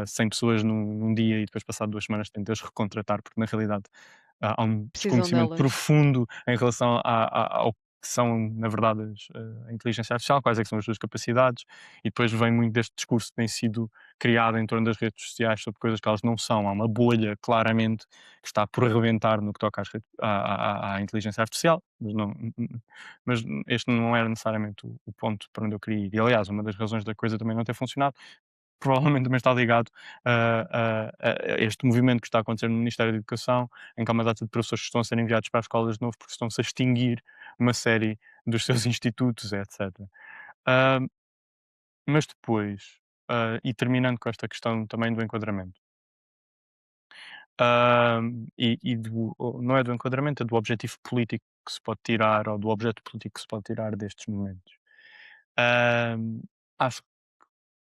100 pessoas num dia e depois passado 2 semanas têm de as recontratar, porque na realidade há um Precisam desconhecimento delas. profundo em relação ao que são, na verdade, a inteligência artificial, quais é que são as suas capacidades, e depois vem muito deste discurso que tem sido criado em torno das redes sociais sobre coisas que elas não são. Há uma bolha, claramente, que está por arrebentar no que toca à inteligência artificial, mas este não era necessariamente o ponto para onde eu queria ir. E, aliás, uma das razões da coisa também não ter funcionado provavelmente também está ligado a este movimento que está a acontecer no Ministério da Educação, em que há uma data de professores que estão a ser enviados para as escolas de novo porque estão-se a extinguir uma série dos seus institutos, etc. Ah, mas depois, e terminando com esta questão também do enquadramento, ah, não é do enquadramento, é do objetivo político que se pode tirar, ou do objeto político que se pode tirar destes momentos. Ah, Acho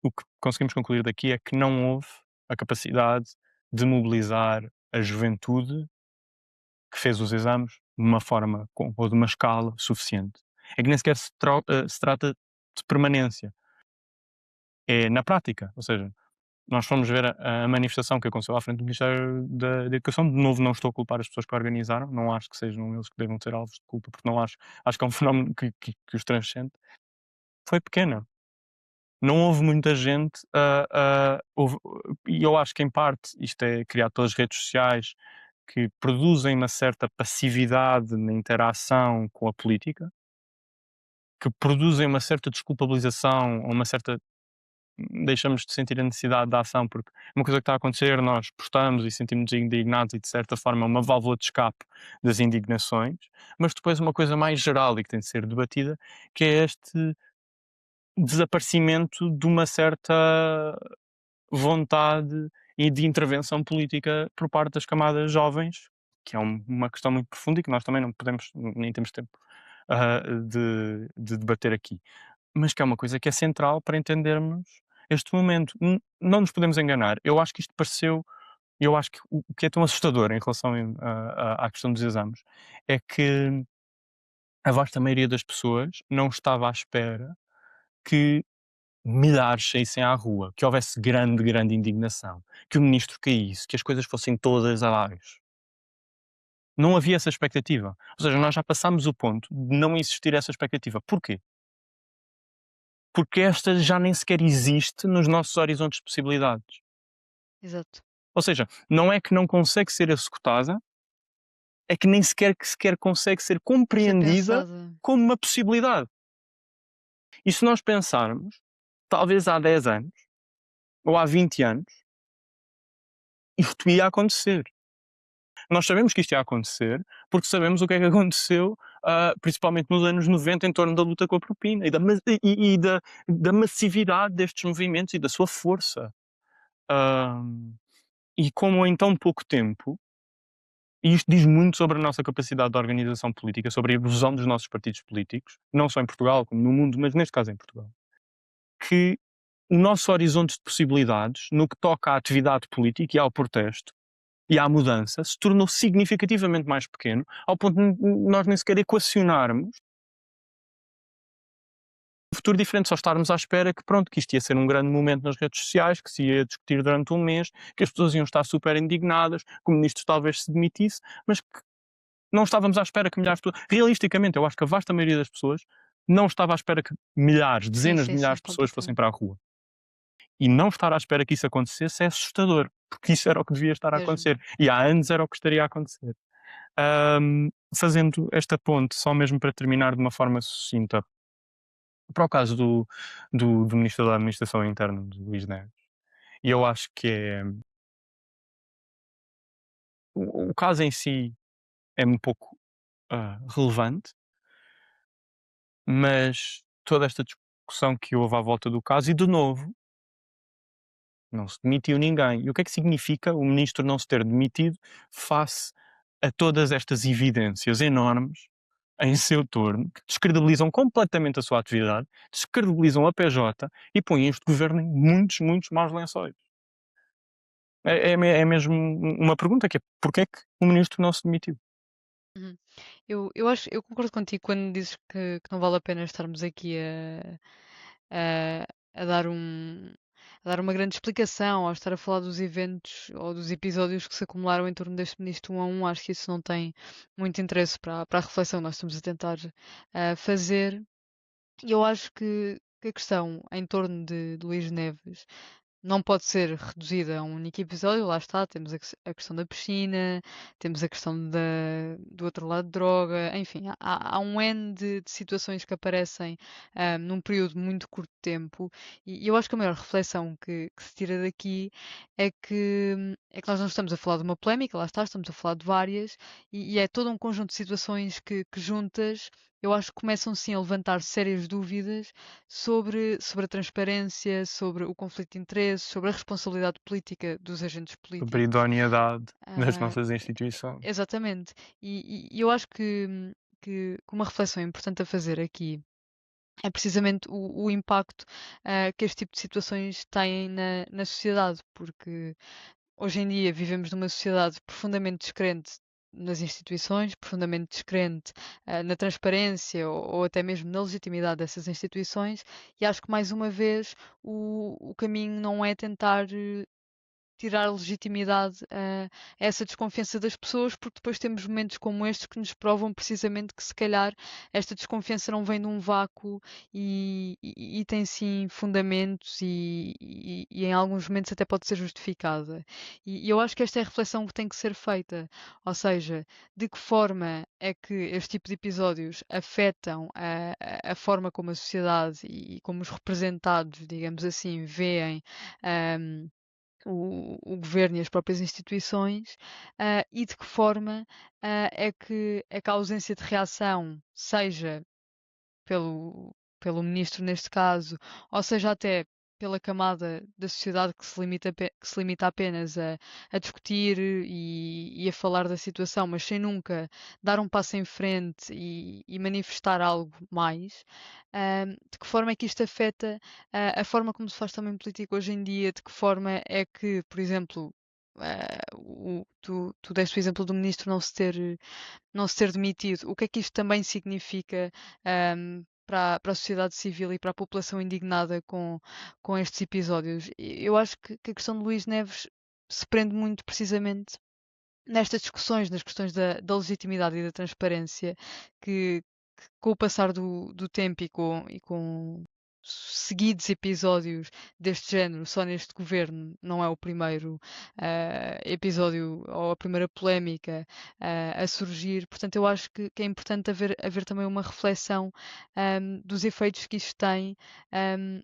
o que conseguimos concluir daqui é que não houve a capacidade de mobilizar a juventude que fez os exames de uma forma ou de uma escala suficiente. É que nem sequer se trata de permanência, é na prática. Ou seja, nós fomos ver a manifestação que aconteceu à frente do Ministério da Educação. De novo, não estou a culpar as pessoas que a organizaram, não acho que sejam eles que devam ser alvos de culpa, porque não acho que é um fenómeno que os transcende. Foi pequena. Não houve muita gente, e eu acho que em parte isto é criado pelas redes sociais, que produzem uma certa passividade na interação com a política, que produzem uma certa desculpabilização, ou uma certa deixamos de sentir a necessidade da ação, porque uma coisa que está a acontecer, nós postamos e sentimos-nos indignados e de certa forma é uma válvula de escape das indignações, mas depois uma coisa mais geral e que tem de ser debatida, que é este desaparecimento de uma certa vontade e de intervenção política por parte das camadas jovens, que é uma questão muito profunda e que nós também não podemos, nem temos tempo de debater aqui. Mas que é uma coisa que é central para entendermos este momento. Não nos podemos enganar. Eu acho que o que é tão assustador em relação à questão dos exames é que a vasta maioria das pessoas não estava à espera que milhares saíssem à rua, que houvesse grande, grande indignação, que o ministro caísse, que as coisas fossem todas abaixo. Não havia essa expectativa. Ou seja, nós já passámos o ponto de não existir essa expectativa. Porquê? Porque esta já nem sequer existe nos nossos horizontes de possibilidades. Exato. Ou seja, não é que não consegue ser executada, é que nem sequer consegue ser Ser compreendida pensada. como uma possibilidade. E se nós pensarmos, talvez há 10 anos ou há 20 anos, isto ia acontecer. Nós sabemos que isto ia acontecer, porque sabemos o que é que aconteceu, principalmente nos anos 90, em torno da luta com a propina e da massividade destes movimentos e da sua força. Hum, e como em tão pouco tempo, e isto diz muito sobre a nossa capacidade de organização política, sobre a evolução dos nossos partidos políticos, não só em Portugal, como no mundo, mas neste caso em Portugal, que o nosso horizonte de possibilidades, no que toca à atividade política e ao protesto, e à mudança se tornou significativamente mais pequeno, ao ponto de nós nem sequer equacionarmos um futuro diferente, só estarmos à espera que, pronto, que isto ia ser um grande momento nas redes sociais, que se ia discutir durante um mês, que as pessoas iam estar super indignadas, que o ministro talvez se demitisse, mas que não estávamos à espera que milhares de pessoas. Realisticamente, eu acho que a vasta maioria das pessoas não estava à espera que milhares, Sim, dezenas de sim, sim, milhares de pessoas fossem completamente. para a rua. E não estar à espera que isso acontecesse é assustador, porque isso era o que devia estar a Mesmo. acontecer. E há anos era o que estaria a acontecer. Fazendo esta ponte, só mesmo para terminar de uma forma sucinta, para o caso do Ministro da Administração Interna, do Luís Neves, e eu acho que o caso em si é um pouco relevante, mas toda esta discussão que houve à volta do caso, e de novo, não se demitiu ninguém. E o que é que significa o Ministro não se ter demitido face a todas estas evidências enormes em seu torno, que descredibilizam completamente a sua atividade, descredibilizam a PJ e põem este governo em muitos, muitos maus lençóis. É mesmo uma pergunta que é: porquê é que o ministro não se demitiu? Uhum. Eu concordo contigo quando dizes que não vale a pena estarmos aqui a dar a dar uma grande explicação, ou a estar a falar dos eventos ou dos episódios que se acumularam em torno deste ministro 1 a 1. Acho que isso não tem muito interesse para a reflexão que nós estamos a tentar fazer. E eu acho que a questão em torno de Luís Neves não pode ser reduzida a um único episódio. Lá está, temos a questão da piscina, temos a questão do outro lado de droga, enfim, há um N de situações que aparecem num período muito curto de tempo, e eu acho que a maior reflexão que se tira daqui é que nós não estamos a falar de uma polémica, lá está, estamos a falar de várias, e é todo um conjunto de situações que juntas eu acho que começam sim a levantar sérias dúvidas sobre a transparência, sobre o conflito de interesses, sobre a responsabilidade política dos agentes Sobre a políticos. idoneidade das Ah, nossas instituições. exatamente. E eu acho que uma reflexão importante a fazer aqui é precisamente o impacto que este tipo de situações têm na sociedade, porque hoje em dia vivemos numa sociedade profundamente descrente nas instituições, profundamente descrente na transparência ou até mesmo na legitimidade dessas instituições, e acho que mais uma vez o caminho não é tentar tirar legitimidade a essa desconfiança das pessoas, porque depois temos momentos como estes que nos provam precisamente que se calhar esta desconfiança não vem de um vácuo e tem sim fundamentos e em alguns momentos até pode ser justificada. E eu acho que esta é a reflexão que tem que ser feita, ou seja, de que forma é que este tipo de episódios afetam a forma como a sociedade e como os representados, digamos assim, veem o governo e as próprias instituições, e de que forma é que a ausência de reação, seja pelo ministro neste caso, ou seja até pela camada da sociedade que se limita apenas a discutir e a falar da situação, mas sem nunca dar um passo em frente e manifestar algo mais, de que forma é que isto afeta a forma como se faz também política hoje em dia, de que forma é que, por exemplo, tu deste o exemplo do ministro não se ter demitido, o que é que isto também significa para a sociedade civil e para a população indignada com estes episódios? Eu acho que a questão de Luís Neves se prende muito precisamente nestas discussões, nas questões da legitimidade e da transparência, que com o passar do tempo e com seguidos episódios deste género, só neste governo, não é o primeiro episódio ou a primeira polémica a surgir. Portanto, eu acho que é importante haver também uma reflexão dos efeitos que isto tem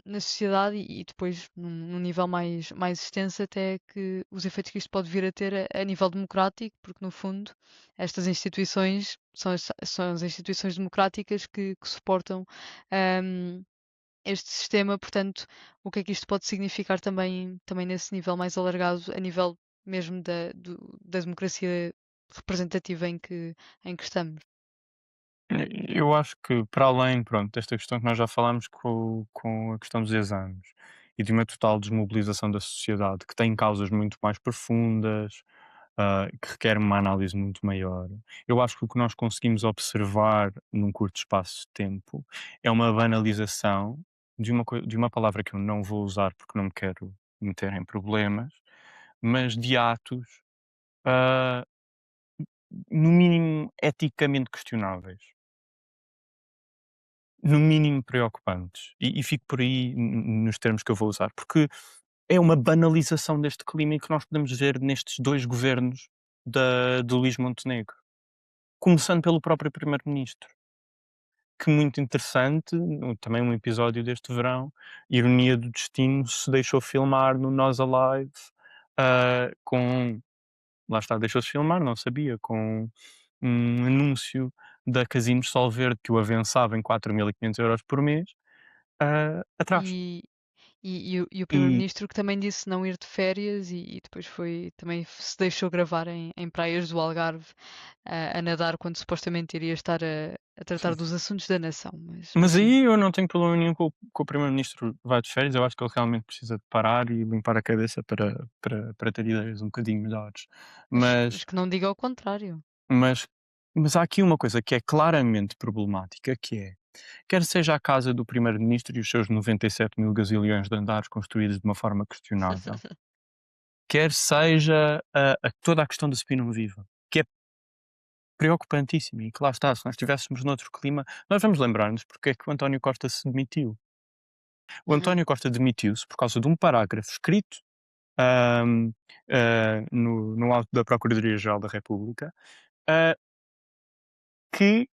na sociedade e depois, num nível mais extenso, até que os efeitos que isto pode vir a ter a nível democrático, porque no fundo estas instituições são as instituições democráticas que suportam um, este sistema, portanto, o que é que isto pode significar também nesse nível mais alargado, a nível mesmo da democracia representativa em que estamos. Eu acho que para além, pronto, desta questão que nós já falámos com a questão dos exames e de uma total desmobilização da sociedade, que tem causas muito mais profundas, que requer uma análise muito maior. Eu acho que o que nós conseguimos observar num curto espaço de tempo é uma banalização de uma palavra que eu não vou usar porque não me quero meter em problemas, mas de atos, ah, no mínimo eticamente questionáveis. No mínimo preocupantes. E fico por aí nos termos que eu vou usar, porque é uma banalização deste clima e que nós podemos ver nestes 2 governos de Luís Montenegro. Começando pelo próprio primeiro-ministro, que muito interessante, também um episódio deste verão, ironia do destino, se deixou filmar no Nós Alive, com lá está, deixou-se filmar, não sabia, com um anúncio da Casinos Solverde que o avançava em 4.500 € por mês, atrás. E, e o E primeiro-ministro que também disse não ir de férias e depois também se deixou gravar em praias do Algarve a nadar quando supostamente iria estar a tratar dos assuntos da nação. Mas mas sim, aí eu não tenho problema nenhum com o primeiro-ministro vá de férias, eu acho que ele realmente precisa de parar e limpar a cabeça para ter ideias um bocadinho melhores. mas Mas que não diga o contrário. mas mas há aqui uma coisa que é claramente problemática, que é, quer seja a casa do primeiro-ministro e os seus 97.000 gazilhões de andares construídos de uma forma questionável, quer seja toda a questão da Spinum Viva, que é preocupantíssima e que lá está, se nós estivéssemos noutro clima, nós vamos lembrar-nos porque é que o António Costa se demitiu. O Uhum. António Costa demitiu-se por causa de um parágrafo escrito ahm, no auto da Procuradoria-Geral da República, ah, que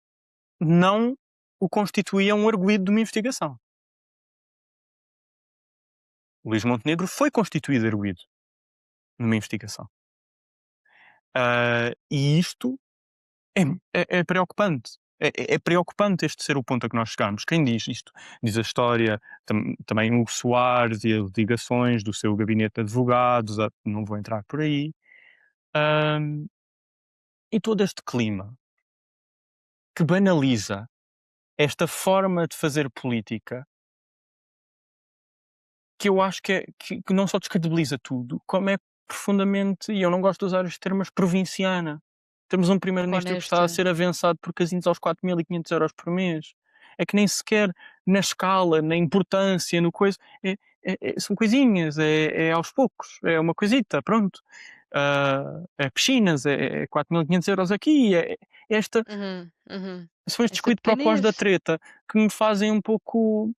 não o constituía um arguido de uma investigação. Luís Montenegro foi constituído arguido numa investigação. E isto é, é preocupante. É preocupante este ser o ponto a que nós chegamos. Quem diz isto? Diz a história, também o Soares e as ligações do seu gabinete de advogados, não vou entrar por aí. Ahm, e todo este clima que banaliza esta forma de fazer política, que eu acho que não só descredibiliza tudo, como é profundamente, e eu não gosto de usar este termo, mas provinciana. Temos um Pouco primeiro-ministro que está a honesta. ser avançado por casinos aos 4.500 € por mês. É que nem sequer na escala, na importância, no coisa, são coisinhas, é aos poucos, é uma coisita, pronto. É piscinas, é 4.500 € aqui, é esta, Uhum, uhum. são estes Esta quid pro quos da pequenez. treta que me fazem um pouco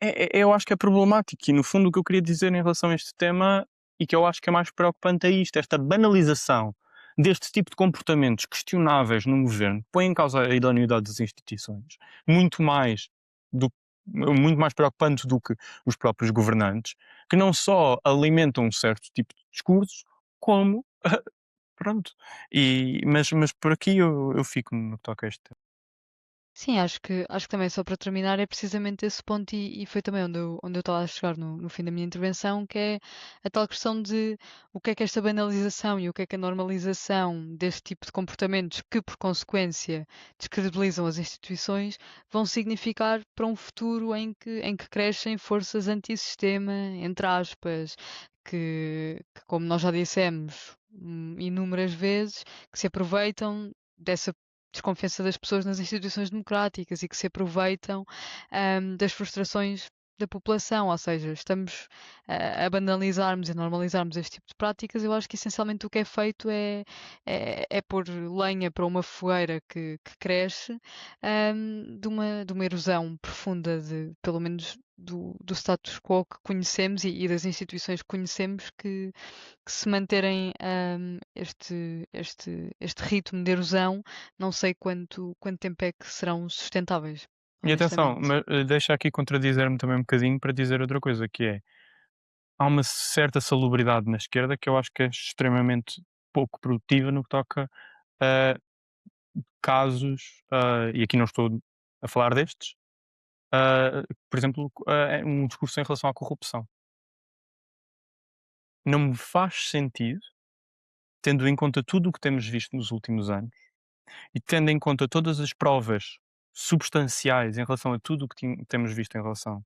eu acho que é problemático e no fundo o que eu queria dizer em relação a este tema, e que eu acho que é mais preocupante é isto, esta banalização deste tipo de comportamentos questionáveis num governo, põe em causa a idoneidade das instituições, muito mais do muito mais preocupante do que os próprios governantes, que não só alimentam um certo tipo de discursos, como pronto. Mas por aqui eu fico no que toca a este tema. Sim, acho que também só para terminar é precisamente esse ponto e foi também onde eu estava a chegar no fim da minha intervenção, que é a tal questão de o que é que esta banalização e o que é que a normalização deste tipo de comportamentos que, por consequência, descredibilizam as instituições, vão significar para um futuro em que crescem forças antissistema, entre aspas, que, como nós já dissemos inúmeras vezes, que se aproveitam dessa desconfiança das pessoas nas instituições democráticas e que se aproveitam das frustrações da população, ou seja, estamos a banalizarmos e normalizarmos este tipo de práticas. Eu acho que essencialmente o que é feito é pôr lenha para uma fogueira que cresce, de uma erosão profunda pelo menos do status quo que conhecemos e das instituições que conhecemos que se manterem este ritmo de erosão, não sei quanto tempo é que serão sustentáveis, E atenção, honestamente. deixa aqui contradizer-me também um bocadinho para dizer outra coisa, que é, há uma certa salubridade na esquerda que eu acho que é extremamente pouco produtiva no que toca a casos, e aqui não estou a falar destes, por exemplo, um discurso em relação à corrupção. Não me faz sentido, tendo em conta tudo o que temos visto nos últimos anos e tendo em conta todas as provas substanciais em relação a tudo o que temos visto em relação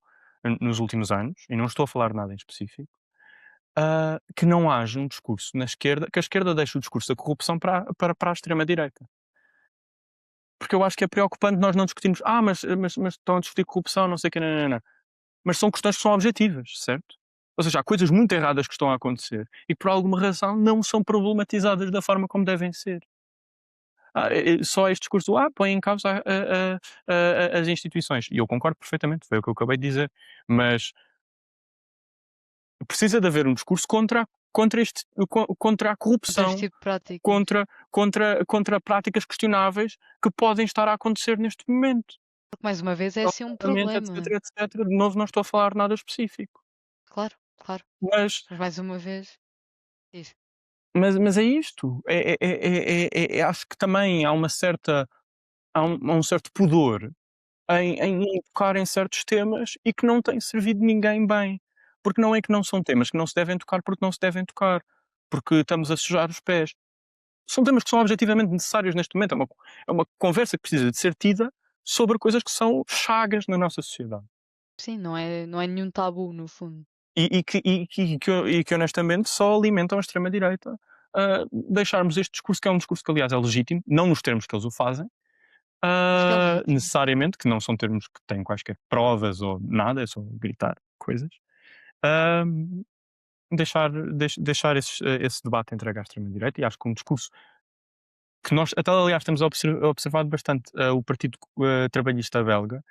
nos últimos anos, e não estou a falar de nada em específico, que não haja um discurso na esquerda, que a esquerda deixe o discurso da corrupção para a extrema-direita. Porque eu acho que é preocupante nós não discutirmos, mas estão a discutir corrupção, não sei o que, não. Mas são questões que são objetivas, certo? Ou seja, há coisas muito erradas que estão a acontecer e que por alguma razão não são problematizadas da forma como devem ser. Só este discurso, põe em causa as instituições. E eu concordo perfeitamente, foi o que eu acabei de dizer. Mas precisa de haver um discurso contra a Contra este corrupção, tipo de práticas. contra práticas questionáveis que podem estar a acontecer neste momento. Porque mais uma vez é assim um Nomeadamente, problema. etc, etc. De novo, não estou a falar nada específico. Claro, claro. Mas Mas mais uma vez, diz. mas é isto. Acho que também há um certo pudor em tocar em certos temas e que não tem servido ninguém bem. Porque não é que não são temas que não se devem tocar porque não se devem tocar, porque estamos a sujar os pés. São temas que são objetivamente necessários neste momento. É uma conversa que precisa de ser tida sobre coisas que são chagas na nossa sociedade. Sim, não é nenhum tabu, no fundo. E que honestamente só alimentam a extrema-direita, deixarmos este discurso, que é um discurso que aliás é legítimo, não nos termos que eles o fazem, Acho que é legítimo. necessariamente, que não são termos que têm quaisquer provas ou nada, é só gritar coisas. Ah, deixar esse debate entre a extrema-direita, e acho que um discurso que nós até aliás temos observado bastante, o Partido Trabalhista Belga,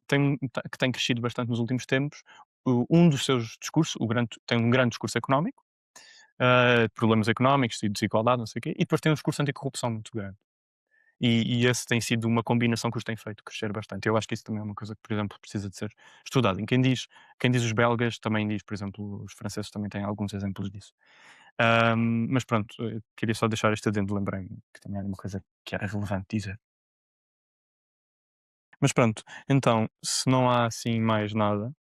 que tem crescido bastante nos últimos tempos. Um dos seus discursos, tem um grande discurso económico, de problemas económicos e desigualdade, não sei o quê, e depois tem um discurso anticorrupção muito grande. E esse tem sido uma combinação que os tem feito crescer bastante. Eu acho que isso também é uma coisa que, por exemplo, precisa de ser estudada. E quem diz os belgas também diz, por exemplo, os franceses também têm alguns exemplos disso. Mas pronto, queria só deixar este adendo, lembrei-me que também era uma coisa que era relevante dizer. Mas pronto, então, se não há assim mais nada,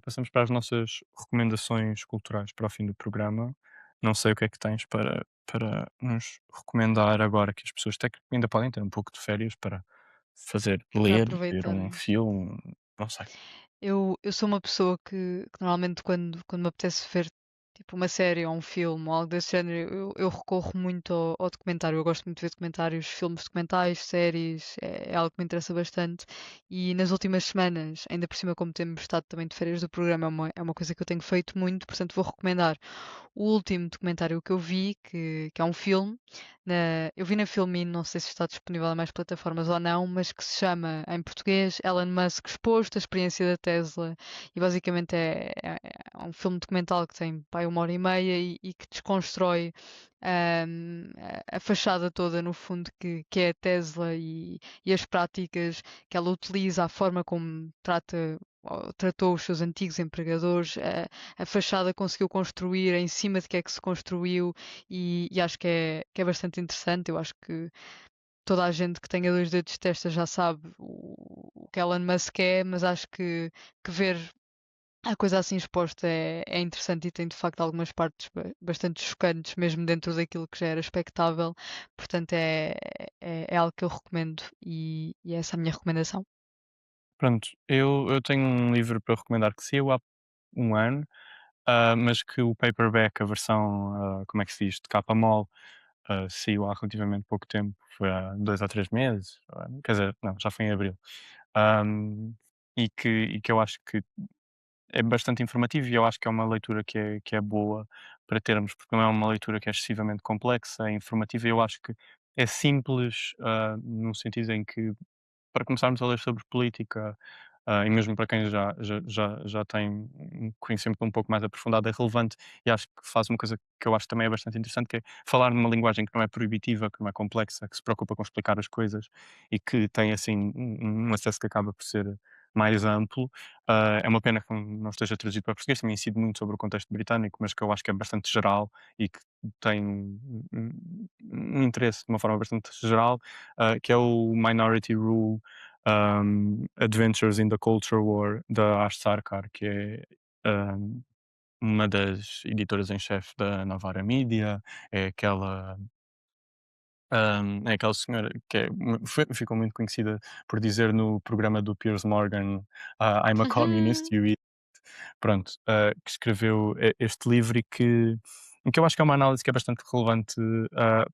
passamos para as nossas recomendações culturais para o fim do programa. Não sei o que é que tens para nos recomendar agora, que as pessoas até que ainda podem ter um pouco de férias para Para ler, ver um aproveitarem. filme, não sei. Eu sou uma pessoa que normalmente quando me apetece ver tipo uma série ou um filme ou algo desse género, eu recorro muito ao documentário. Eu gosto muito de ver documentários, filmes documentais, séries, é algo que me interessa bastante. E nas últimas semanas, ainda por cima, como temos estado também de férias do programa, é uma coisa que eu tenho feito muito, portanto vou recomendar o último documentário que eu vi, que é um filme. Eu vi na Filmin, não sei se está disponível em mais plataformas ou não, mas que se chama em português Elon Musk Exposto, a experiência da Tesla. E basicamente é um filme documental que tem pai, 1 hora e meia e que desconstrói a fachada toda, no fundo, que é a Tesla e as práticas que ela utiliza, a forma como trata ou tratou os seus antigos empregadores, a fachada conseguiu construir, em cima de que é que se construiu, e acho que é bastante interessante. Eu acho que toda a gente que tenha dois dedos de testa já sabe o que Elon Musk é, mas acho que ver a coisa assim exposta é interessante e tem de facto algumas partes bastante chocantes, mesmo dentro daquilo que já era expectável. Portanto, é algo que eu recomendo e essa é a minha recomendação. Pronto, eu tenho um livro para recomendar que saiu há um ano, mas que o paperback, a versão, como é que se diz, de capa mole, saiu há relativamente pouco tempo, foi há 2 ou 3 meses, quer dizer, não, já foi em abril. Ahm, e que eu acho que é bastante informativo e eu acho que é uma leitura que é boa para termos, porque não é uma leitura que é excessivamente complexa, é informativa e eu acho que é simples, no sentido em que para começarmos a ler sobre política, e mesmo para quem já tem um conhecimento um pouco mais aprofundado, é relevante e acho que faz uma coisa que eu acho que também é bastante interessante, que é falar numa linguagem que não é proibitiva, que não é complexa, que se preocupa com explicar as coisas e que tem assim um acesso que acaba por ser mais amplo. É uma pena que não esteja traduzido para português, também incide muito sobre o contexto britânico, mas que eu acho que é bastante geral e que tem um interesse de uma forma bastante geral, que é o Minority Rule, Adventures in the Culture War, da Ash Sarkar, que é uma das editoras em chefe da Novara Media, é aquela, é aquela senhora que ficou muito conhecida por dizer no programa do Piers Morgan, I'm a communist, you eat. Pronto, que escreveu este livro e que eu acho que é uma análise que é bastante relevante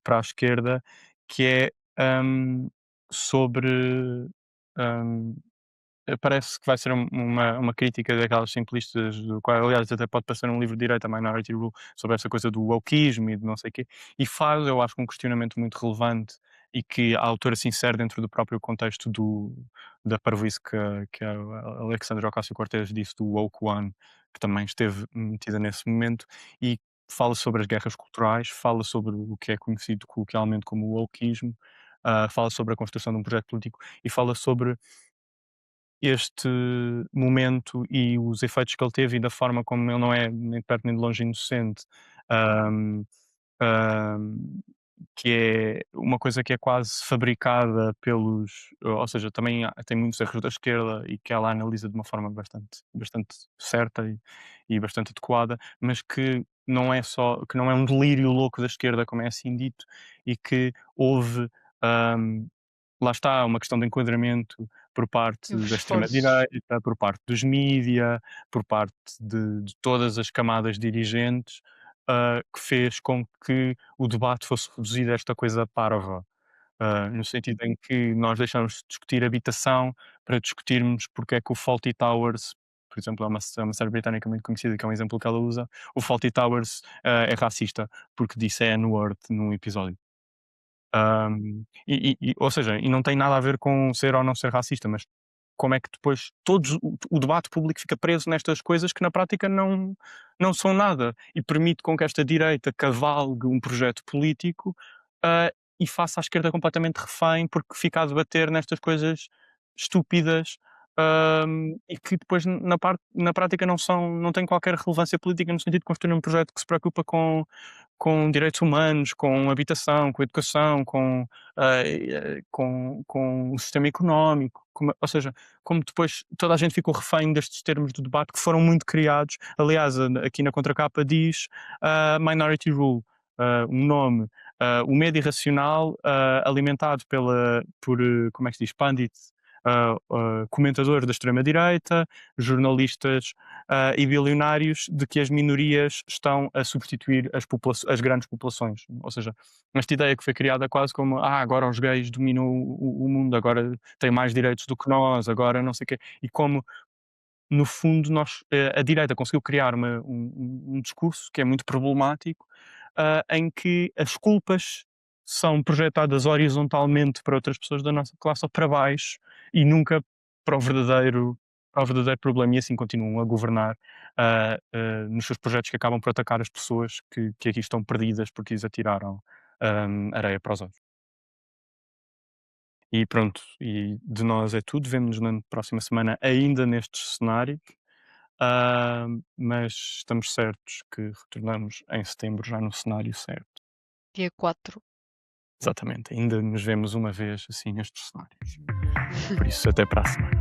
para a esquerda, que é sobre. hum, Parece que vai ser uma crítica daquelas simplistas, do qual, aliás, até pode parecer um livro de direita, Minority Rule, sobre essa coisa do wokeismo e de não sei o quê, e faz, eu acho, um questionamento muito relevante e que a autora se insere dentro do próprio contexto da parvoíce que a Alexandra Ocasio-Cortez disse do woke one, que também esteve metida nesse momento, e fala sobre as guerras culturais, fala sobre o que é conhecido coloquialmente como wokeismo, fala sobre a construção de um projeto político e fala sobre este momento e os efeitos que ele teve e da forma como ele não é nem de perto nem de longe inocente, hum, hum, que é uma coisa que é quase fabricada pelos, ou seja, também tem muitos erros da esquerda e que ela analisa de uma forma bastante certa e bastante adequada, mas que não é um delírio louco da esquerda, como é assim dito, e que houve, hum, lá está, uma questão de enquadramento por parte Os da esforços. extrema-direita, por parte dos mídia, por parte de todas as camadas dirigentes, que fez com que o debate fosse reduzido a esta coisa parva. No sentido em que nós deixamos de discutir habitação para discutirmos porque é que o Fawlty Towers, por exemplo, é uma série britânica muito conhecida, que é um exemplo que ela usa, o Fawlty Towers, é racista, porque disse a N-word num episódio. Ou seja, e não tem nada a ver com ser ou não ser racista, mas como é que depois o debate público fica preso nestas coisas que na prática não são nada e permite com que esta direita cavalgue um projeto político, ah, e faça a esquerda completamente refém, porque fica a debater nestas coisas estúpidas, e que depois na prática não têm qualquer relevância política, no sentido de construir um projeto que se preocupa com direitos humanos, com habitação, com educação, com o sistema económico, ou seja, como depois toda a gente ficou refém destes termos do debate que foram muito criados. Aliás, aqui na contracapa diz Minority Rule, um nome, o medo irracional alimentado como é que se diz, pundits, comentadores da extrema-direita, jornalistas e bilionários, de que as minorias estão a substituir as grandes populações. Ou seja, esta ideia que foi criada quase como agora os gays dominam o mundo, agora têm mais direitos do que nós, agora não sei o quê. E como, no fundo, a direita conseguiu criar um discurso que é muito problemático, em que as culpas são projetadas horizontalmente para outras pessoas da nossa classe ou para baixo e nunca para o verdadeiro problema, e assim continuam a governar nos seus projetos que acabam por atacar as pessoas que aqui estão perdidas porque lhes atiraram areia para os olhos. E pronto, e de nós é tudo. Vemo-nos na próxima semana ainda nestes cenários, mas estamos certos que retornamos em setembro já no cenário certo. Dia 4. Exatamente, ainda nos vemos uma vez assim nestes cenários. Por isso, até para a semana.